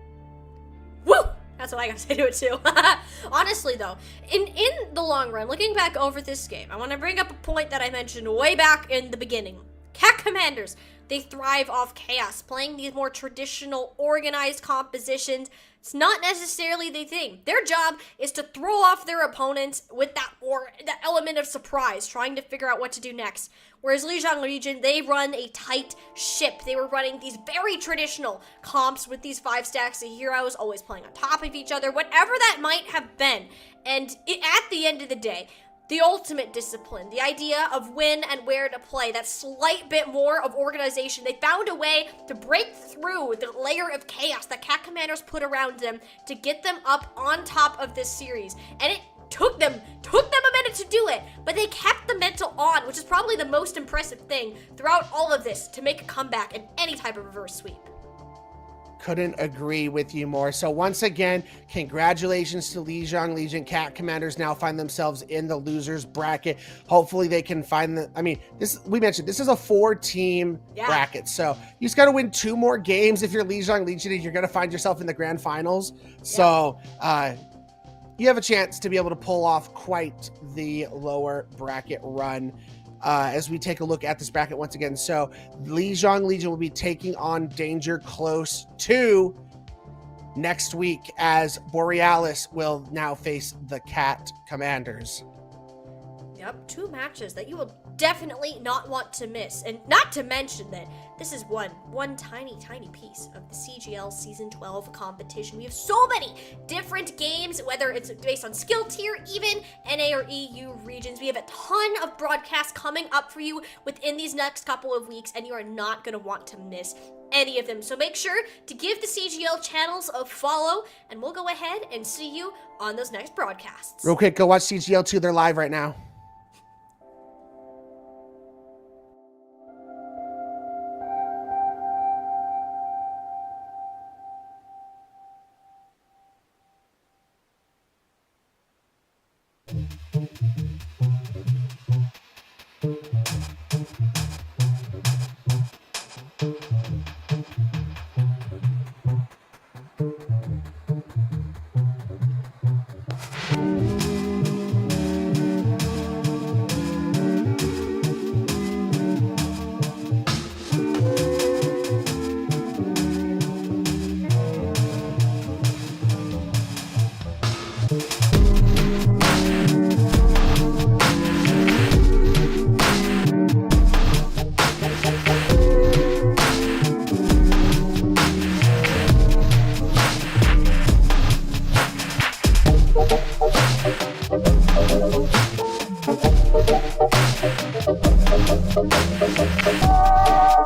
Woo! That's what I gotta say to it too. Honestly though, in the long run, looking back over this game, I want to bring up a point that I mentioned way back in the beginning. Cat Commanders, they thrive off chaos, playing these more traditional, organized compositions. It's not necessarily the thing. Their job is to throw off their opponents with that element of surprise, trying to figure out what to do next. Whereas Lijiang Legion, they run a tight ship. They were running these very traditional comps with these 5 stacks of heroes, always playing on top of each other, whatever that might have been. And at the end of the day, the ultimate discipline, the idea of when and where to play, that slight bit more of organization. They found a way to break through the layer of chaos that Cat Commanders put around them to get them up on top of this series. And it took them a minute to do it, but they kept the mental on, which is probably the most impressive thing throughout all of this to make a comeback in any type of reverse sweep. Couldn't agree with you more. So once again, congratulations to Lijiang Legion. Cat Commanders now find themselves in the losers bracket. Hopefully they can find we mentioned this is a 4-team bracket. So you just got to win 2 more games if you're Lijiang Legion and you're going to find yourself in the grand finals. So you have a chance to be able to pull off quite the lower bracket run. As we take a look at this bracket once again. So Lijiang Legion will be taking on Danger Close 2 next week, as Borealis will now face the Cat Commanders. Yep, 2 matches that you will definitely not want to miss. And not to mention that this is one tiny piece of the CGL Season 12 competition. We have so many different games, whether it's based on skill tier, even NA or EU regions. We have a ton of broadcasts coming up for you within these next couple of weeks, and you are not going to want to miss any of them. So make sure to give the CGL channels a follow, and we'll go ahead and see you on those next broadcasts. Real quick, go watch CGL 2. They're live right now. Bye.